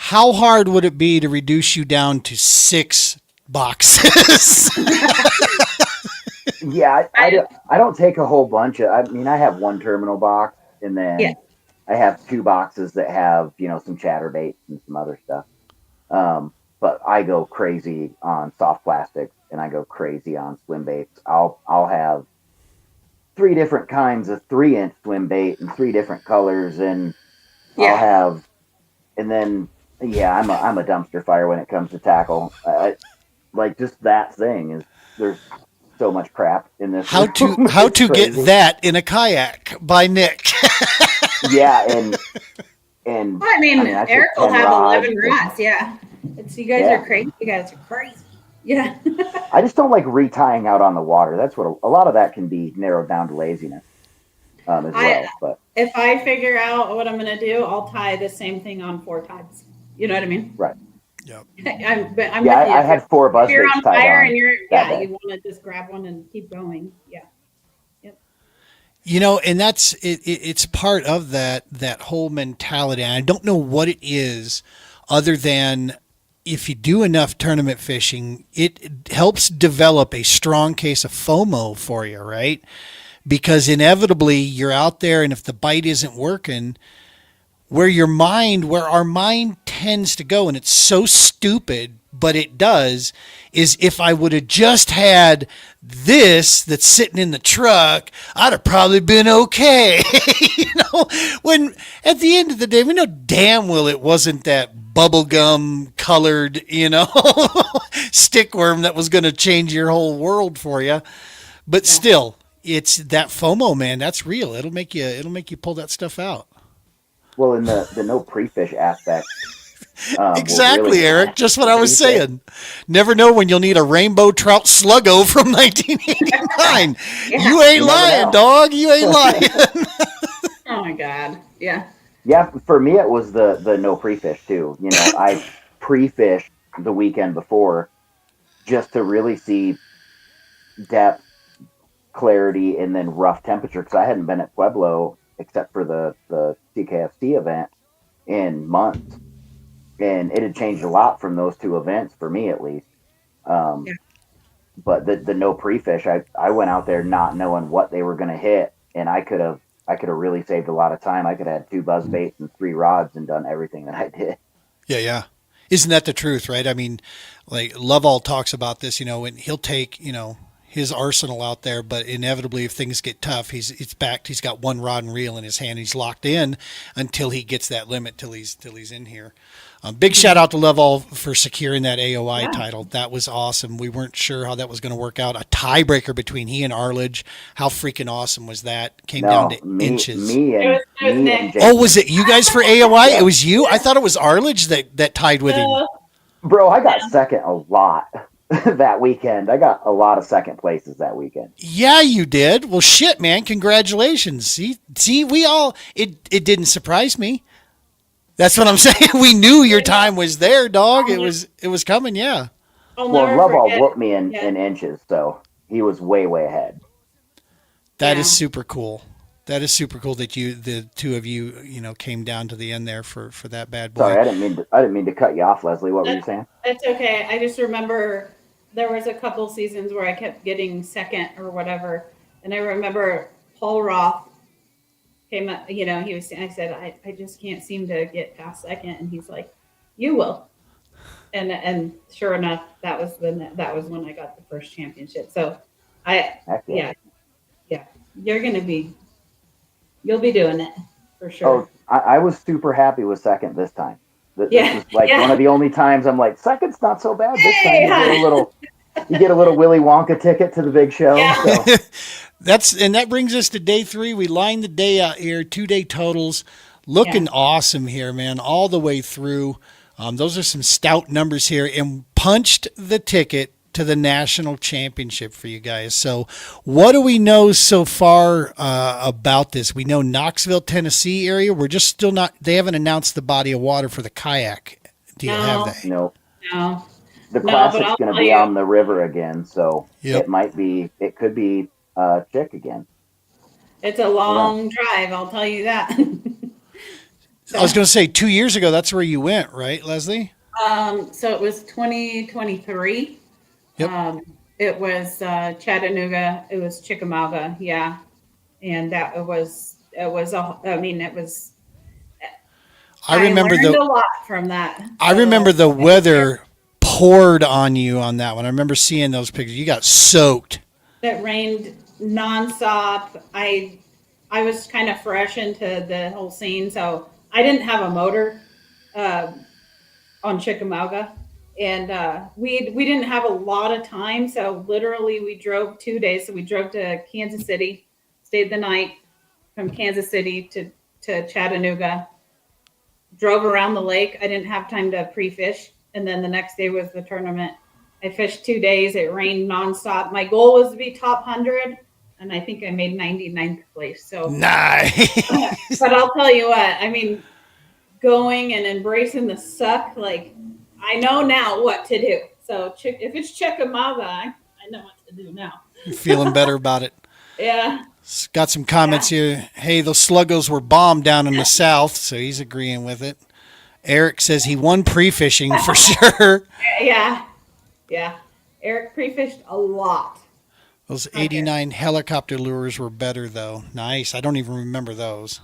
How hard would it be to reduce you down to 6 boxes? Yeah, I don't take a whole bunch of. I mean, I have one terminal box, and Yeah. then I have 2 boxes that have some chatterbaits and some other stuff. But I go crazy on soft plastics, and I go crazy on swim baits. I'll have 3 different kinds of 3-inch swim bait and 3 different colors, and I'll Yeah. have, and then yeah, I'm a dumpster fire when it comes to tackle. Like just that thing is there's so much crap in this How room. to It's get crazy. that in a kayak by Nick. Yeah, and Well, I mean, I took Eric will 10 have rods. 11 rods. Yeah. You guys Yeah. are crazy. You guys are crazy. Yeah. I just don't like retying out on the water. That's what a lot of that can be narrowed down to laziness as well. But If I figure out what I'm going to do, I'll tie the same thing on 4 times. You know what I mean? right, Yep. I'm yeah, with you. I had 4 buzz If you're baits on tied fire on. and you're, that yeah, day. you want to just grab one and keep going. Yeah. You know, and that's it's part of that whole mentality. And I don't know what it is other than if you do enough tournament fishing, it helps develop a strong case of FOMO for you, right? Because inevitably you're out there and if the bite isn't working, where our mind tends to go, and it's so stupid, but it does, is if I would have just had this that's sitting in the truck, I'd have probably been okay. When at the end of the day, we know damn well it wasn't that bubblegum colored, stickworm that was going to change your whole world for you. But still, it's that FOMO, man. That's real. It'll make you pull that stuff out. Well, in the no pre-fish aspect. Exactly, really, Eric. Just what I was pre-fish. saying. Never know when you'll need a rainbow trout sluggo from 1989. You ain't You never lying, know. dog. You ain't lying. Oh my God. Yeah. Yeah, for me it was the no pre-fish too. I pre-fished the weekend before just to really see depth, clarity, and then rough temperature because I hadn't been at Pueblo except for the CKFC event in months, and it had changed a lot from those 2 events for me at least. Yeah. But the no pre-fish, I went out there not knowing what they were going to hit, and I could have really saved a lot of time. I could have had 2 buzz baits and 3 rods and done everything that I did. Yeah. Isn't that the truth, right? I mean, like Lovell talks about this, and he'll take, his arsenal out there, but inevitably if things get tough, he's backed. He's got 1 rod and reel in his hand. He's locked in until he gets that limit, till he's in here. Big shout out to Lovell for securing that AOI title. That was awesome. We weren't sure how that was going to work out. A tiebreaker between he and Arledge. How freaking awesome was that? Came down to inches. Me It and was Nick. Jason. Oh, was it you guys for AOI? It was you? I thought it was Arledge that tied with him. Bro, I got second a lot that weekend. I got a lot of second places that weekend. Yeah, you did. Well, shit, man. Congratulations. See, we all, it didn't surprise me. That's what I'm saying. We knew your time was there, dog. It was coming. Yeah. I'll Well, never Lovell forget. whooped me in Yeah. inches, so he was way ahead. That Yeah. is super cool. That is super cool that the 2 of you, came down to the end there for that bad boy. Sorry, I didn't mean to cut you off, Leslie. What were you saying? It's okay. I just remember there was a couple seasons where I kept getting second or whatever. And I remember Paul Roth came up, I said, I just can't seem to get past second. And he's like, you will. And sure enough, that was when I got the first championship. So Heck yeah. yeah, you'll be doing it for sure. Oh, I was super happy with second this time. This Yeah, is like yeah. one of the only times I'm like, second's not so bad. This Hey, time honey. you get a little Willy Wonka ticket to the big show. Yeah. So. That brings us to day 3. We lined the day out here, 2-day totals. Looking awesome here, man, all the way through. Those are some stout numbers here, and punched the ticket to the national championship for you guys. So what do we know so far about this? We know Knoxville, Tennessee area. We're just still not, they haven't announced the body of water for the kayak deal, have they? No. No. The No, classic's but I'll going to tell be you- on the river again, so Yep. it could be Chick again. It's a long drive, I'll tell you that. I was going to say 2 years ago, that's where you went, right, Leslie? So it was 2023. Yep. It was Chattanooga. It was Chickamauga. Yeah. And I I remember learned a lot from that. I remember the weather poured on you on that one. I remember seeing those pictures. You got soaked. It rained nonstop. I was kind of fresh into the whole scene, so I didn't have a motor uh, on Chickamauga, and we didn't have a lot of time. So literally, we drove 2 days. So we drove to Kansas City, stayed the night from Kansas City to Chattanooga, drove around the lake. I didn't have time to pre-fish, and then the next day was the tournament. I fished 2 days. It rained nonstop. My goal was to be top 100, and I think I made 99th place. So Nice. but I'll tell you what, I mean, going and embracing the suck, like I know now what to do. So if it's Chickamauga, I know what to do now. Feeling better about it. Yeah. Got some comments here. Hey, those sluggos were bombed down in the south, so he's agreeing with it. Eric says he won pre-fishing for sure. Yeah. Yeah. Eric pre-fished a lot. Those 89 helicopter lures were better, though. Nice. I don't even remember those.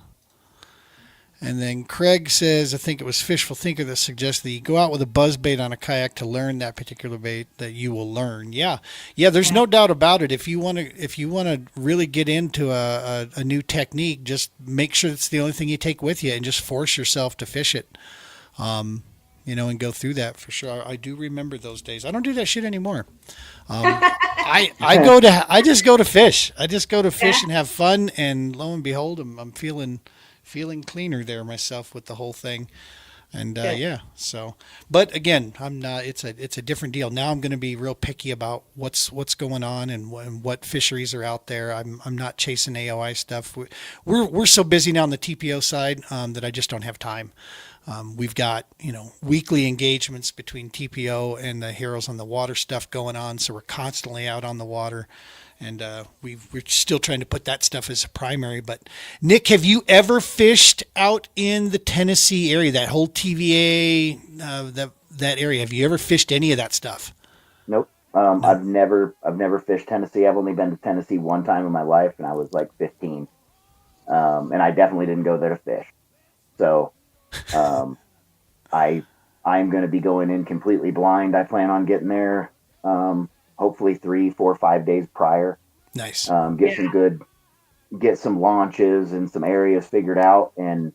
And then Craig says, I think it was Fishful Thinker that suggested that you go out with a buzz bait on a kayak to learn that particular bait that you will learn. Yeah. There's no doubt about it. If you want to really get into a new technique, just make sure it's the only thing you take with you and just force yourself to fish it. And go through that for sure. I do remember those days. I don't do that shit anymore. I just go to fish. I just go to fish and have fun, and lo and behold, I'm feeling cleaner there myself with the whole thing. And so, but again, I'm not. It's a different deal now. I'm going to be real picky about what's going on and what fisheries are out there. I'm not chasing AOI stuff. We're so busy now on the TPO side that I just don't have time. We've got weekly engagements between TPO and the Heroes on the Water stuff going on, so we're constantly out on the water, and we're still trying to put that stuff as a primary. But Nick, have you ever fished out in the Tennessee area, that whole TVA, that area? Have you ever fished any of that stuff? Nope. I've never fished Tennessee. I've only been to Tennessee one time in my life, and I was like 15. And I definitely didn't go there to fish. So I'm going to be going in completely blind. I plan on getting there hopefully 3, 4, 5 days prior. Nice. Get some launches and some areas figured out and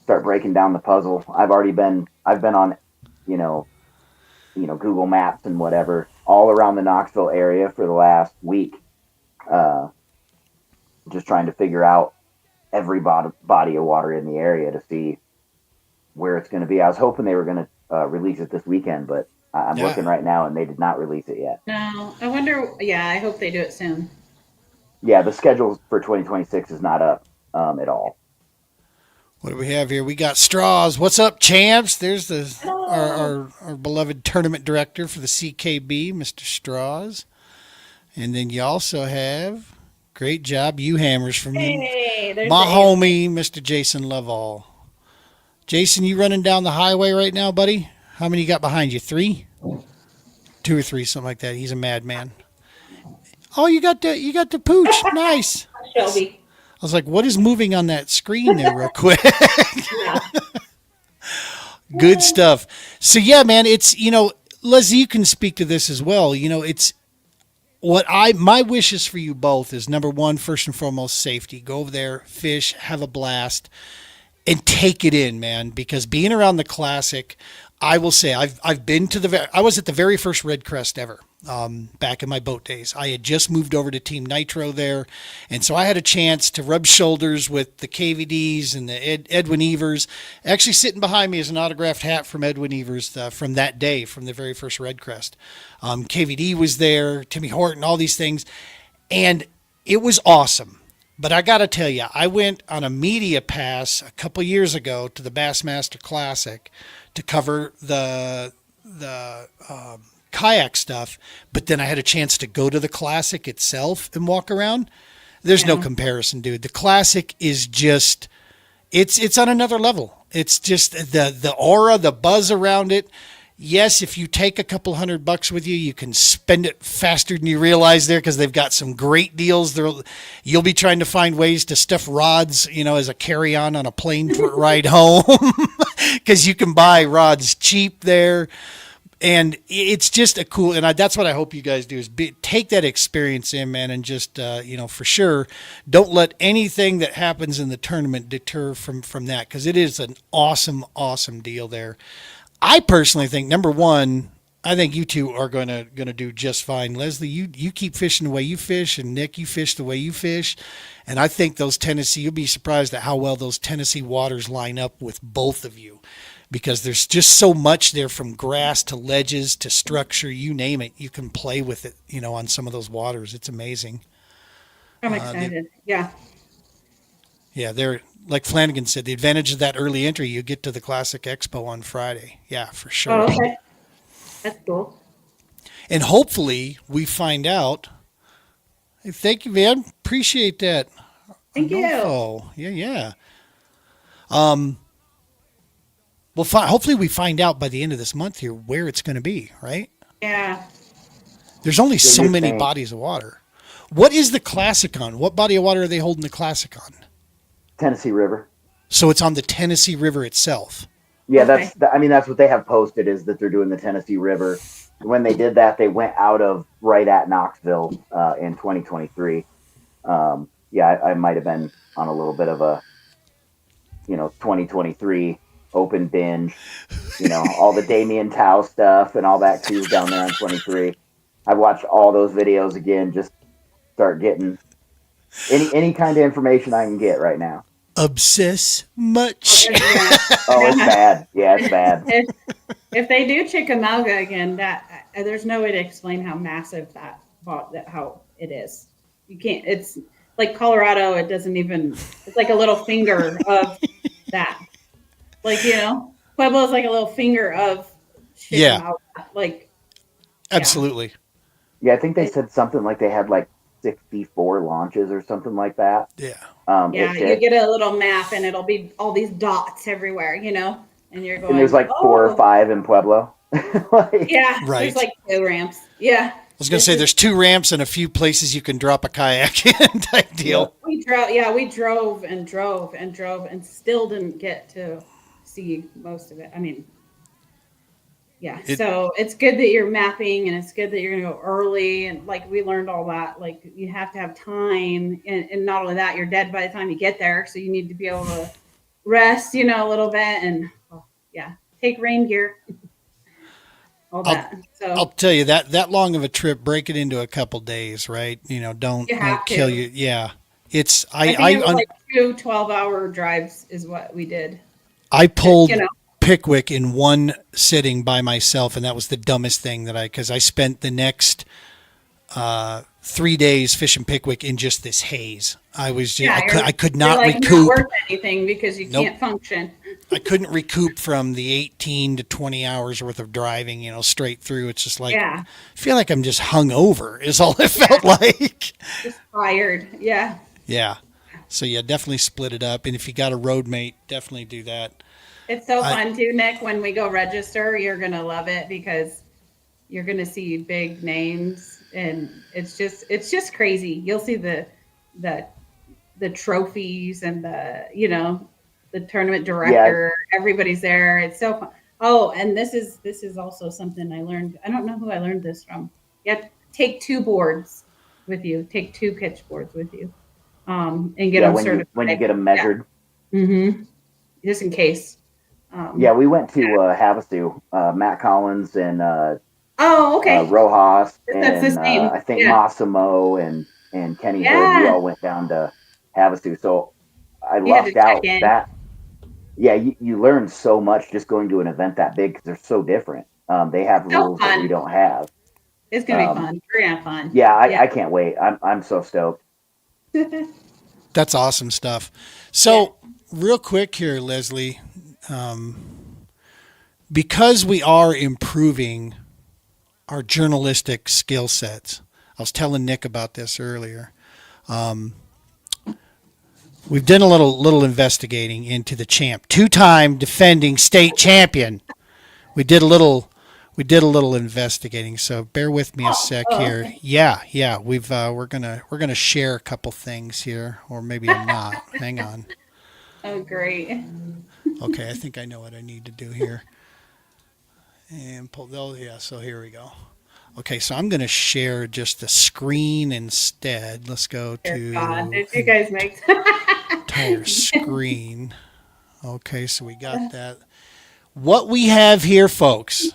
start breaking down the puzzle. I've been on, Google Maps and whatever all around the Knoxville area for the last week, just trying to figure out every body of water in the area to see where it's going to be. I was hoping they were going to release it this weekend, but I'm looking right now and they did not release it yet. No, I wonder. Yeah, I hope they do it soon. Yeah, the schedule for 2026 is not up at all. What do we have here? We got Straws. What's up, champs? There's our beloved tournament director for the CKB, Mr. Straws. And then you also have, great job, you hammers from my homie, Mr. Jason Lovall. Jason, you running down the highway right now, buddy? How many you got behind you? 3? 2 or 3, something like that. He's a madman. Oh, you got the pooch. Nice. Shelby. I was like, what is moving on that screen there real quick? Good stuff. So yeah, man, it's, Leslie, you can speak to this as well. It's my wishes for you both is, number one, first and foremost, safety. Go over there, fish, have a blast, and take it in, man, because being around the Classic, I will say I've been to I was at the very first Red Crest ever, back in my boat days. I had just moved over to Team Nitro there, and so I had a chance to rub shoulders with the KVDs and the Edwin Evers. Actually, sitting behind me is an autographed hat from Edwin Evers from that day, from the very first Red Crest. KVD was there, Timmy Horton, all these things, and it was awesome. But I got to tell you, I went on a media pass a couple years ago to the Bassmaster Classic to cover the kayak stuff, but then I had a chance to go to the Classic itself and walk around. There's no comparison, dude. The Classic is just, it's on another level. It's just the aura, the buzz around it. Yes, if you take a couple $100 with you, you can spend it faster than you realize there because they've got some great deals. You'll be trying to find ways to stuff rods, as a carry-on on a plane ride home because you can buy rods cheap there. And it's just a cool, and that's what I hope you guys do is take that experience in, man, and just, for sure, don't let anything that happens in the tournament deter from that because it is an awesome, awesome deal there. I personally think, number one, I think you two are gonna do just fine. Leslie, you keep fishing the way you fish, and Nick, you fish the way you fish, and I think you'll be surprised at how well those Tennessee waters line up with both of you, because there's just so much there from grass to ledges to structure, you name it, you can play with it, on some of those waters. It's amazing. I'm excited. Yeah. Yeah, they're like Flanagan said, the advantage of that early entry, you get to the Classic Expo on Friday. Yeah, for sure. Oh, okay. That's cool. And hopefully we find out. Hey, thank you, man. Appreciate that. Thank you. Oh, yeah. Well, hopefully we find out by the end of this month here where it's going to be, right? Yeah. There's only so many bodies of water. What is the Classic on? What body of water are they holding the Classic on? Tennessee River. So it's on the Tennessee River itself. Yeah, Okay. that's what they have posted, is that they're doing the Tennessee River. When they did that, they went out of right at Knoxville in 2023. I might have been on a little bit of a 2023 open binge. All the Damien Tao stuff and all that cruise down there on 23. I've watched all those videos again. Just start getting any kind of information I can get right now. Obsess much. Yeah. Oh, it's bad. Yeah, it's bad. If they do Chickamauga again, that there's no way to explain how massive how it is. You can't. It's like Colorado. It doesn't even. It's like a little finger of that. Like Pueblo is like a little finger of Chickamauga. Yeah. Like. Absolutely. Yeah, I think they said something like they had like 64 launches or something like that. Yeah. You get a little map and it'll be all these dots everywhere, and you're going. And there's like 4 or 5 in Pueblo. Yeah, right. There's like 2 ramps. Yeah. I was going to say there's 2 ramps and a few places you can drop a kayak in type deal. We drove and drove and drove and still didn't get to see most of it. I mean, so it's good that you're mapping, and it's good that you're going to go early, and like we learned all that. Like you have to have time, and not only that, you're dead by the time you get there, so you need to be able to rest, a little bit, and take rain gear, all that. I'll tell you that long of a trip, break it into a couple days, right? Don't kill you. Yeah, it's I think it was like 2 12-hour drives is what we did. I pulled Pickwick in one sitting by myself, and that was the dumbest thing because I spent the next 3 days fishing Pickwick in just this haze. I was just, I could not recoup. Not worth anything because you can't function. I couldn't recoup from the 18 to 20 hours worth of driving, straight through. It's just like, I feel like I'm just hung over is all it felt like. Just tired. Yeah. Yeah. So definitely split it up. And if you got a road mate, definitely do that. It's so fun too, Nick. When we go register, you're going to love it because you're going to see big names, and it's just crazy. You'll see the trophies and the tournament director. Yeah. Everybody's there. It's so fun. Oh, and this is also something I learned. I don't know who I learned this from. You have to take 2 boards with you. Take 2 pitch boards with you, and get them certified. When you get them measured. Yeah. Mm-hmm. Just in case. We went to Havasu, Matt Collins and Rojas, That's and I think Massimo and Kenny Hood. We all went down to Havasu. So I lucked out that. Yeah, you learn so much just going to an event that big because they're so different. They have rules that we don't have. It's gonna be fun. We're gonna have fun. Yeah, I can't wait. I'm so stoked. That's awesome stuff. So real quick here, Leslie. Because we are improving our journalistic skill sets, I was telling Nick about this earlier. we've done a little investigating into the champ, 2-time defending state champion. We did a little investigating, so bear with me a sec here. Okay. Yeah, we're gonna share a couple things here, or maybe I'm not. Hang on. Oh, great. Okay, I think I know what I need to do here. And pull those. Yeah, so here we go. Okay, so I'm gonna share just the screen instead. Let's go Dear God, to did you guys make entire screen. Okay, so we got that. What we have here, folks,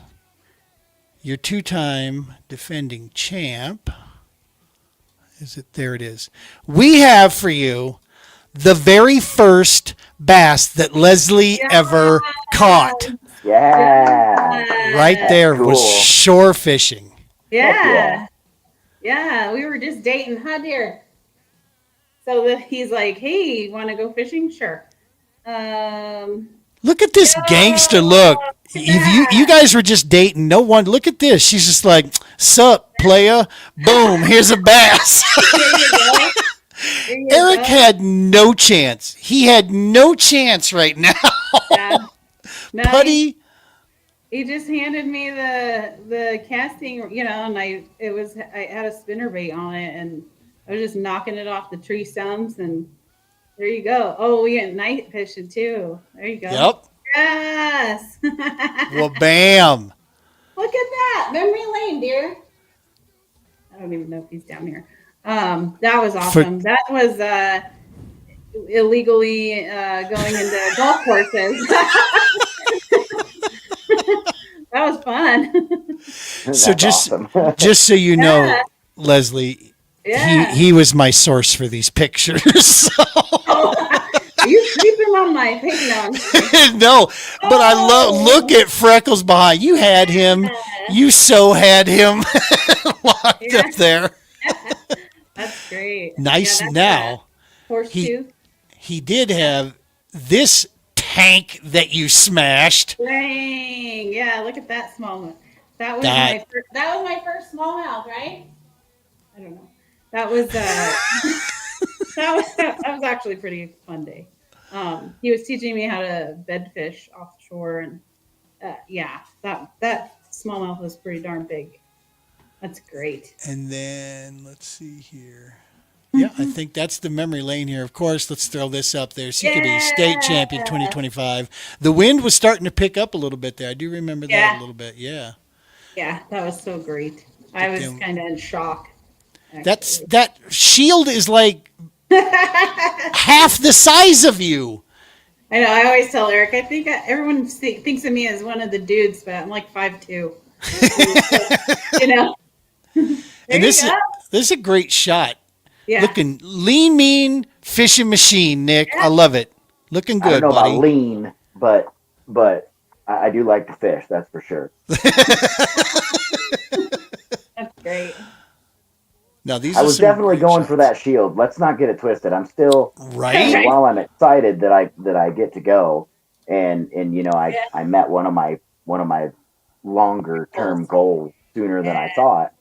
your 2-time defending champ. Is it? There it is. We have for you the very first bass that Leslie ever caught. Yeah. Right there Cool. was shore fishing. Yeah. Yeah, we were just dating, huh, dear? So he's like, hey, want to go fishing? Sure. Look at this gangster look. If you guys were just dating, no one. Look at this. She's just like, sup, playa? Boom, here's a bass. There you go. There you Eric go. had no chance. He had no chance right now. Yeah. No, Putty. he just handed me the casting, and I had a spinnerbait on it, and I was just knocking it off the tree stumps, and there you go. Oh, we went night fishing too. There you go. Yep. Yes. Well, bam. Look at that. Memory lane, dear. I don't even know if he's down here. That was awesome. That was illegally going into golf courses. That was fun. So just so you know, Yeah. Leslie, Yeah. he was my source for these pictures. So. Are you creeping on my pig now? No, but I look at Freckles behind. You had him. You so had him locked up there. That's great. Nice. Yeah, that's Now horseshoe. he did have this tank that you smashed. Dang. Yeah, look at that smallmouth. That was my first smallmouth, right? I don't know. That was that was actually a pretty fun day. He was teaching me how to bed fish offshore, and yeah, that smallmouth was pretty darn big. That's great. And then let's see here. Yeah, I think that's the memory lane here. Of course, let's throw this up there. CKB State Champion 2025. The wind was starting to pick up a little bit there. I do remember that a little bit. Yeah. Yeah, that was so great. I was kind of in shock. Actually. That shield is like half the size of you. I know. I always tell Eric. I think everyone thinks of me as one of the dudes, but I'm like 5'2". And this is a great shot. Yeah. Looking lean, mean fishing machine, Nick. I love it. Looking good, I don't know buddy. about lean, but I do like to fish. That's for sure. That's great. Now these I are was some definitely great going shots. for that shield. Let's not get it twisted. I'm still Right. while I'm excited that I get to go, and I met one of my longer term goals sooner than I thought.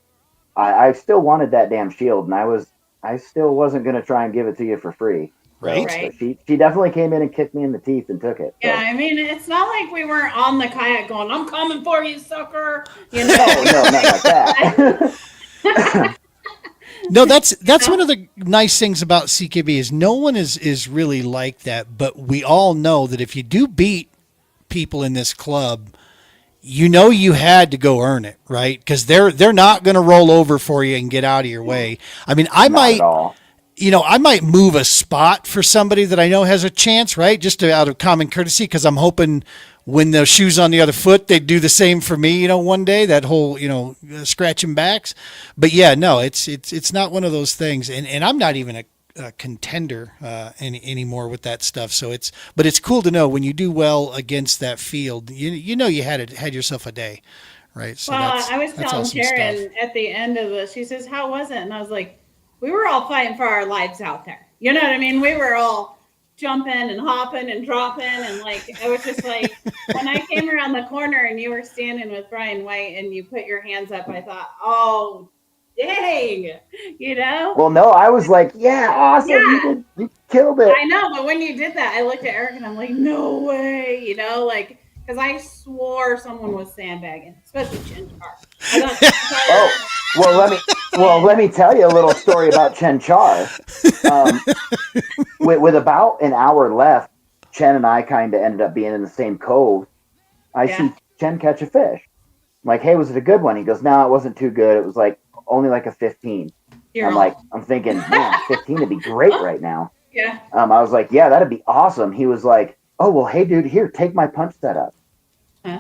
I still wanted that damn shield, and I still wasn't going to try and give it to you for free. Right. So she definitely came in and kicked me in the teeth and took it. So. Yeah, I mean, it's not like we weren't on the kayak going, "I'm coming for you, sucker." No, not like that. No, that's one of the nice things about CKB is no one is really like that, but we all know that if you do beat people in this club, you had to go earn it, right? Because they're not going to roll over for you and get out of your way. I mean, I might move a spot for somebody that I know has a chance, right? Just out of common courtesy, because I'm hoping when the shoe's on the other foot, they do the same for me, one day, that whole, scratching backs. But yeah, no, it's not one of those things. And I'm not even a contender anymore with that stuff. So but it's cool to know when you do well against that field, you had yourself a day, right? So I was telling awesome Sharon stuff. at the end of she says, "How was it?" And I was like, we were all fighting for our lives out there. You know what I mean? We were all jumping and hopping and dropping. And I was just like, when I came around the corner and you were standing with Brian White and you put your hands up, I thought, oh, dang, you know? Well, no, I was like, yeah, awesome. Yeah. You killed it. I know, but when you did that, I looked at Eric and I'm like, no way, you know, like, because I swore someone was sandbagging, especially Chin Char. Oh, let me tell you a little story about Chen Char. With about an hour left, Chen and I kind of ended up being in the same cove. I see Chen catch a fish. I'm like, hey, was it a good one? He goes, no, it wasn't too good. It was like only like a 15. I'm thinking, man, 15 would be great right now. Yeah. I was like, yeah, that'd be awesome. He was like, oh, well, hey, dude, here, take my punch setup.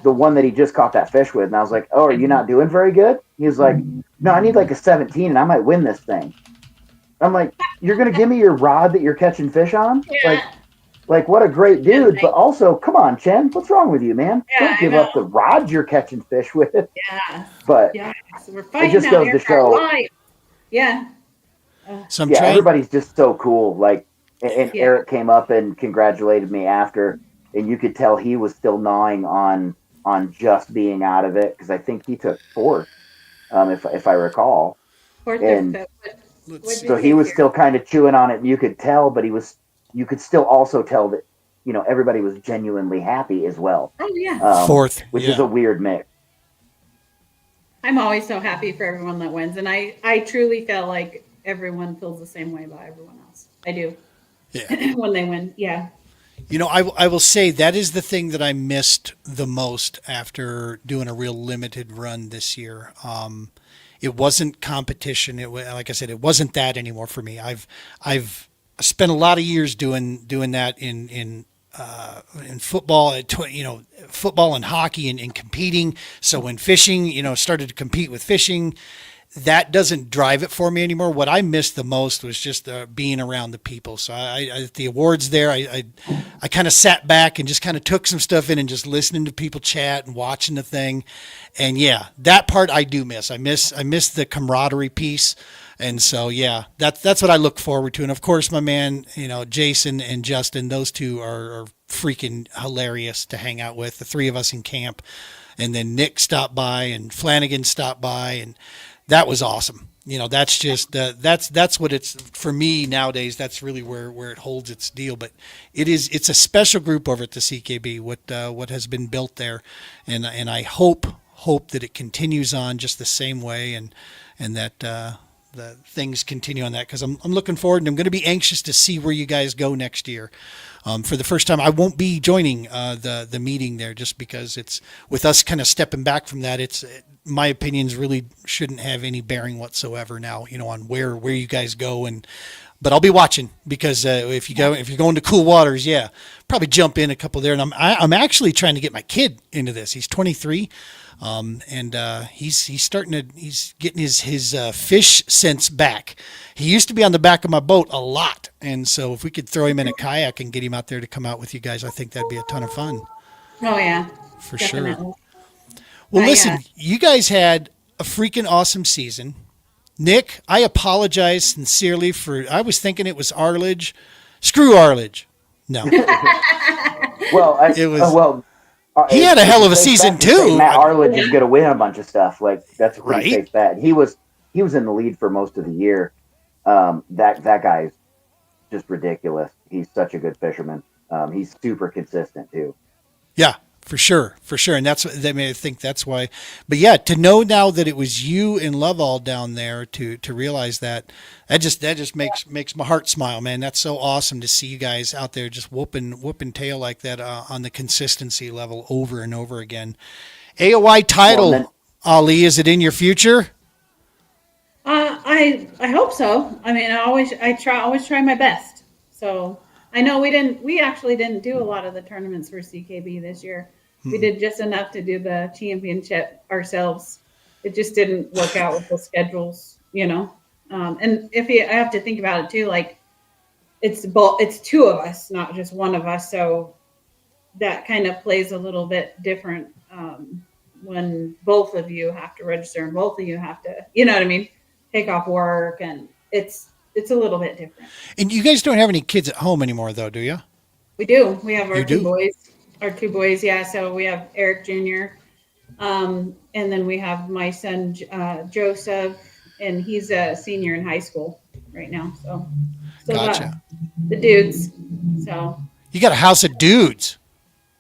The one that he just caught that fish with. And I was like, oh, are you not doing very good? He was like, no, I need like a 17 and I might win this thing. I'm like, you're going to give me your rod that you're catching fish on? Yeah. Like what a great dude. But also, come on, Chen, what's wrong with you, man? Don't give up the rod you're catching fish with. Yeah. But so we're fighting it just goes to show. Yeah. Everybody's just so cool. Like, and Eric came up and congratulated me after, and you could tell he was still gnawing on just being out of it, because I think he took fourth, if I recall. Fourth and or fifth. So he was still kind of chewing on it, and you could tell, but you could still also tell that, you know, everybody was genuinely happy as well. Oh yeah. Fourth, which is a weird mix. I'm always so happy for everyone that wins, and I truly feel like everyone feels the same way about everyone else. I do. Yeah. When they win, yeah. You know, I will say that is the thing that I missed the most after doing a real limited run this year. It wasn't competition. Like I said, it wasn't that anymore for me. I've spent a lot of years doing that in football, football and hockey and competing. So when fishing, started to compete with fishing, that doesn't drive it for me anymore. What I missed the most was just being around the people. So I the awards there, I kind of sat back and just kind of took some stuff in and just listening to people chat and watching the thing. And yeah, that part I do miss. I miss the camaraderie piece. And so, yeah, that's what I look forward to. And of course, my man, Jason and Justin, those two are freaking hilarious to hang out with. The three of us in camp, and then Nick stopped by and Flanagan stopped by, and that was awesome. That's just that's what it's for me nowadays. That's really where it holds its deal. But it's a special group over at the CKB. What has been built there, and I hope that it continues on just the same way, and that the things continue on that, because I'm looking forward, and I'm going to be anxious to see where you guys go next year. For the first time, I won't be joining the meeting there, just because it's with us kind of stepping back from that. My opinions really shouldn't have any bearing whatsoever now, on where you guys go. But I'll be watching, because if you're going to cool waters, yeah, probably jump in a couple there. And I'm actually trying to get my kid into this. He's 23. And he's getting his fish sense back. He used to be on the back of my boat a lot, and so if we could throw him in a kayak and get him out there to come out with you guys, I think that'd be a ton of fun. Oh yeah, for definitely. Sure. Well, listen, you guys had a freaking awesome season. Nick, I apologize sincerely I was thinking it was Arledge. Screw Arledge. No. Well, it was. He had a hell of a season too. Matt Arledge is going to win a bunch of stuff. Like, that's a pretty safe bet. He was in the lead for most of the year. That guy's just ridiculous. He's such a good fisherman. He's super consistent too. Yeah, for sure. And I think that's why. But yeah, to know now that it was you and Lovell down there, to realize that just makes my heart smile, man. That's so awesome to see you guys out there just whooping tail like that on the consistency level over and over again. AOI title, Allee, is it in your future? I hope so. I mean, I always try my best. So I know we actually didn't do a lot of the tournaments for CKB this year. We did just enough to do the championship ourselves. It just didn't work out with the schedules, And I have to think about it too, like it's two of us, not just one of us. So that kind of plays a little bit different when both of you have to register and both of you have to, take off work, and it's a little bit different. And you guys don't have any kids at home anymore, though, do you? We do. We have our two boys. Yeah. So we have Eric Jr. And then we have my son, Joseph, and he's a senior in high school right now. So still got Gotcha. the dudes. So You got a house of dudes.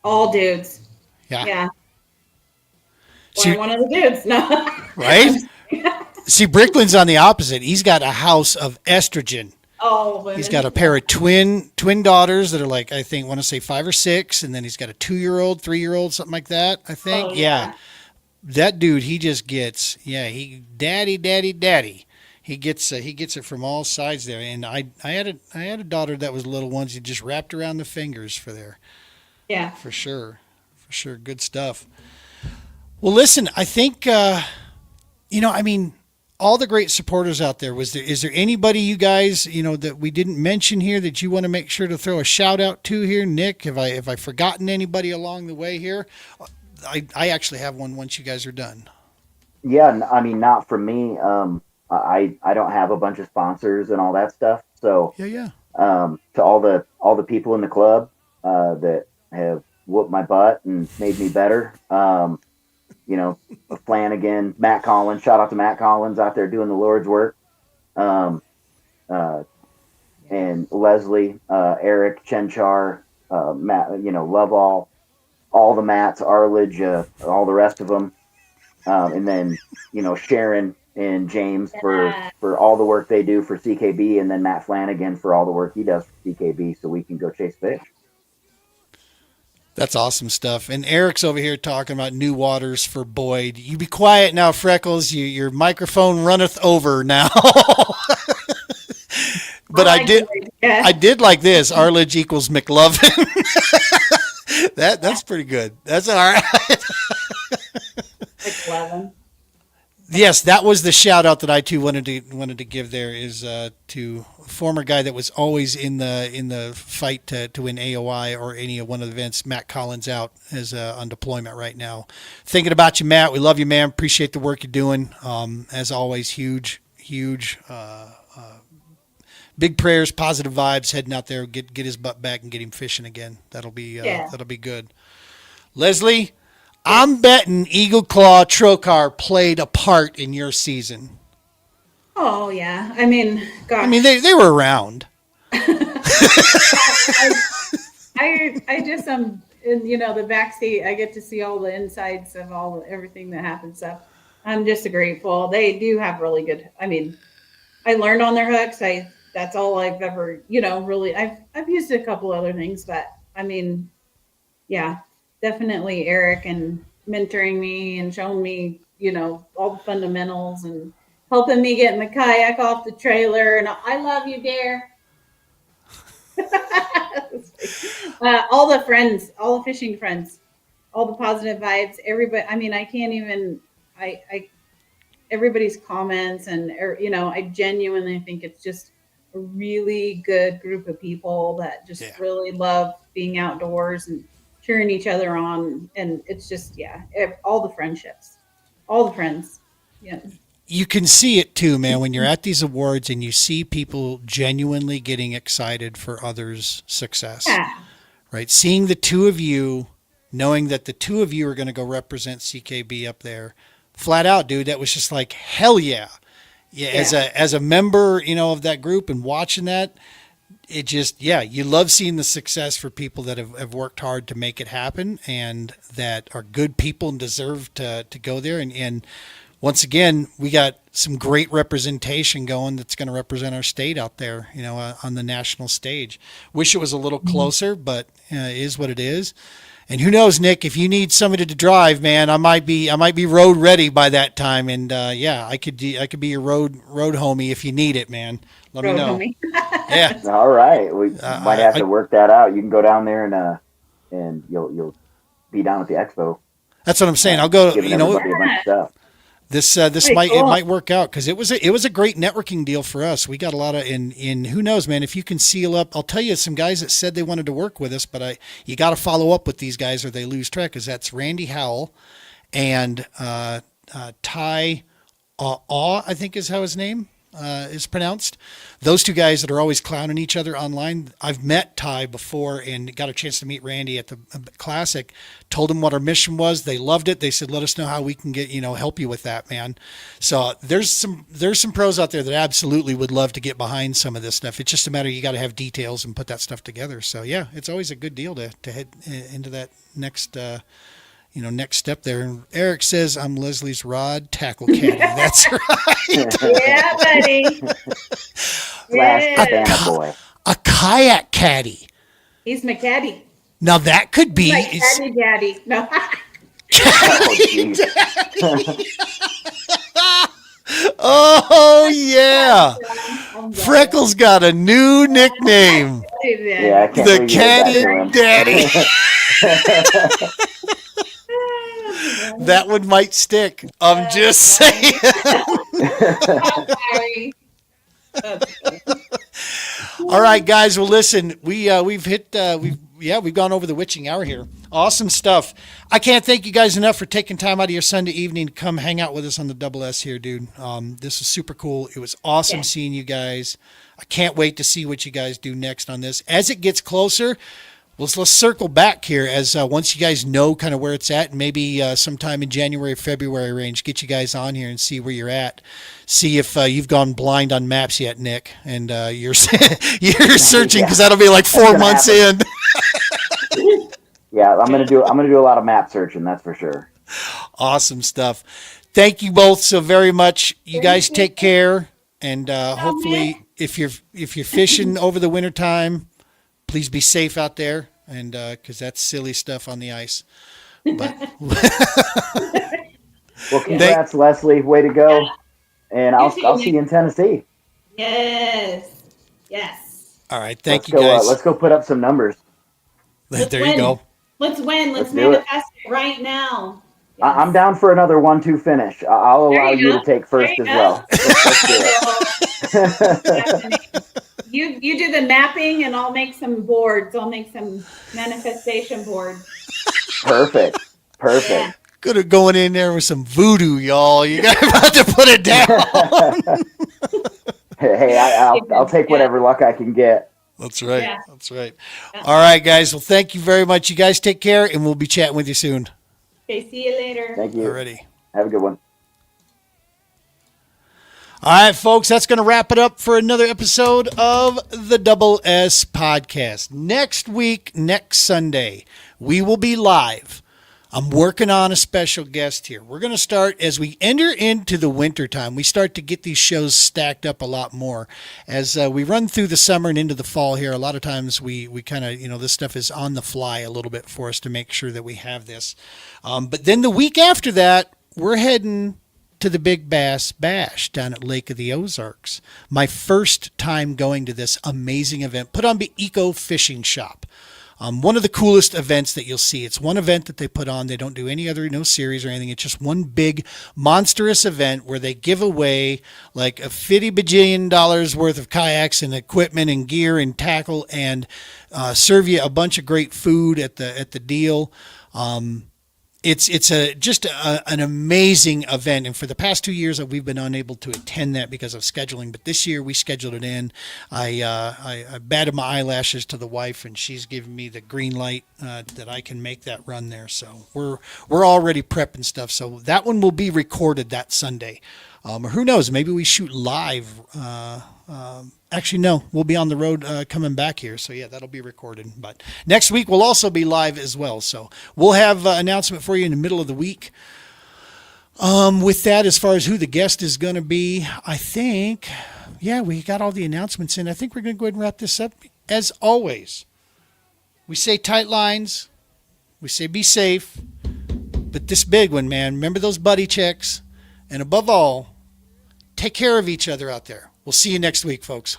all dudes. Yeah. Yeah. Well, See, I'm one of the dudes. No. right? See, Brickland's on the opposite. He's got a house of estrogen. Oh, women. He's got a pair of twin daughters that are like, I think, want to say 5 or 6, and then he's got a 2-year-old, 3-year-old, something like that. I think. Oh, yeah. yeah. That dude, he just gets, he daddy. He gets it from all sides there. And I had a daughter that was little ones. You just wrapped around the fingers Yeah. for sure. Good stuff. Well, listen, I think, all the great supporters out there. Is there anybody you guys, that we didn't mention here that you want to make sure to throw a shout out to here? Nick, have I forgotten anybody along the way here? I actually have one once you guys are done. Yeah, I mean, not from me. I don't have a bunch of sponsors and all that stuff. So Yeah. to all the people in the club that have whooped my butt and made me better. Flanagan, Matt Collins. Shout out to Matt Collins out there doing the Lord's work. And Leslie, Eric, Chenchar, Matt. Love all the Matts, Arledge, all the rest of them. And then Sharon and James for all the work they do for CKB, and then Matt Flanagan for all the work he does for CKB, so we can go chase fish. That's awesome stuff. And Eric's over here talking about new waters for Boyd. You be quiet now, Freckles. Your microphone runneth over now. But I did like this. Arledge equals McLovin. That's pretty good. That's all right. McLovin. Yes, that was the shout out that I too wanted to give there is to a former guy that was always in the fight to win AOI or any of one of the events. Matt Collins out is on deployment right now. Thinking about you, Matt. We love you, man. Appreciate the work you're doing. As always, huge. Big prayers, positive vibes. Heading out there, get his butt back and get him fishing again. That'll be good. Leslie, I'm betting Eagle Claw Trocar played a part in your season. Oh yeah. I mean, gosh. I mean, they were around. I just in the backseat. I get to see all the insides of everything that happens. So I'm just grateful. They do have really good. I mean, I learned on their hooks. That's all I've ever really. I've used a couple other things, but I mean, yeah. Definitely Eric and mentoring me and showing me, all the fundamentals and helping me get in the kayak off the trailer. And I love you, Dare. All the friends, all the fishing friends, all the positive vibes, everybody. I mean, I can't even, everybody's comments and, I genuinely think it's just a really good group of people that just really love being outdoors and cheering each other on, and it's just all the friendships, all the friends. Yeah, you can see it too, man, when you're at these awards and you see people genuinely getting excited for others' success. Right, seeing the two of you, knowing that the two of you are going to go represent CKB up there, flat out, dude. That was just like hell yeah. As a member of that group and watching that, it just, you love seeing the success for people that have worked hard to make it happen and that are good people and deserve to go there. And once again, we got some great representation going that's going to represent our state out there, on the national stage. Wish it was a little closer, but it is what it is. And who knows, Nick, if you need somebody to drive, man, I might be road ready by that time. And I could be your road homie if you need it, man. Let me know. Yeah. All right. We might have to work that out. You can go down there and you'll be down at the expo. That's what I'm saying. I'll go. Giving everybody a bunch of stuff. This it might work out because it was a great networking deal for us. We got a lot of in who knows, man. If you can seal up, I'll tell you some guys that said they wanted to work with us, but you got to follow up with these guys or they lose track. Because that's Randy Howell and Ty I think is how his name. is pronounced. Those two guys that are always clowning each other online. I've met Ty before and got a chance to meet Randy at the Classic. Told him what our mission was. They loved it. They said, "Let us know how we can get help you with that, man." So there's some pros out there that absolutely would love to get behind some of this stuff. It's just a matter you got to have details and put that stuff together. So yeah, it's always a good deal to head into that next. Next step there. And Eric says, "I'm Leslie's rod tackle caddy." That's right. Yeah, buddy. Flash boy. A kayak caddy. He's my caddy. Now that could be. My caddy daddy. No. Oh yeah. Freckles got a new nickname. Yeah, I can't The believe you did caddy that to him. daddy. That one might stick. I'm just saying. All right, guys. Well, listen, we've gone over the witching hour here. Awesome stuff. I can't thank you guys enough for taking time out of your Sunday evening to come hang out with us on the Double S here, dude. This is super cool. It was awesome seeing you guys. I can't wait to see what you guys do next on this. As it gets closer, let's circle back here as once you guys know kind of where it's at, and maybe sometime in January, February range, get you guys on here and see where you're at. See if you've gone blind on maps yet, Nick, and you're searching because that'll be like 4 months in. Yeah, I'm gonna do a lot of map searching. That's for sure. Awesome stuff. Thank you both so very much. You guys take care, and hopefully, if you're fishing over the wintertime, please be safe out there, and because that's silly stuff on the ice. But well, congrats, Leslie. Way to go! And I'll see you in Tennessee. Yes. All right, thank you guys. Let's go put up some numbers. There you go. Let's win. Let's do manifest it right now. Yes. I'm down for another 1-2 finish. I'll allow you to take first as well. Let's do it. You do the mapping, and I'll make some boards. I'll make some manifestation boards. Perfect. Yeah. Good at going in there with some voodoo, y'all. You got about to put it down. Hey, I'll take whatever luck I can get. That's right. Yeah. That's right. All right, guys. Well, thank you very much. You guys take care, and we'll be chatting with you soon. Okay, see you later. Thank you. Alrighty. Have a good one. All right, folks, that's going to wrap it up for another episode of the Double S Podcast. Next week, next Sunday, we will be live. I'm working on a special guest here. We're going to start as we enter into the winter time. We start to get these shows stacked up a lot more. As we run through the summer and into the fall here, a lot of times we kind of, this stuff is on the fly a little bit for us to make sure that we have this. But then the week after that, we're heading to the Big Bass Bash down at Lake of the Ozarks. My first time going to this amazing event put on by Eco Fishing Shop. One of the coolest events that you'll see. It's one event that they put on. They don't do any other, no series or anything. It's just one big monstrous event where they give away like a $50 bajillion worth of kayaks and equipment and gear and tackle, and serve you a bunch of great food at the deal. It's just an amazing event, and for the past 2 years we've been unable to attend that because of scheduling. But this year we scheduled it in. I batted my eyelashes to the wife, and she's given me the green light that I can make that run there. So we're already prepping stuff. So that one will be recorded that Sunday. Or who knows? Maybe we shoot live. Actually, no, we'll be on the road coming back here. So, yeah, that'll be recorded. But next week, we'll also be live as well. So we'll have an announcement for you in the middle of the week. With that, as far as who the guest is going to be, I think, we got all the announcements in. I think we're going to go ahead and wrap this up. As always, we say tight lines. We say be safe. But this big one, man, remember those buddy checks. And above all, take care of each other out there. We'll see you next week, folks.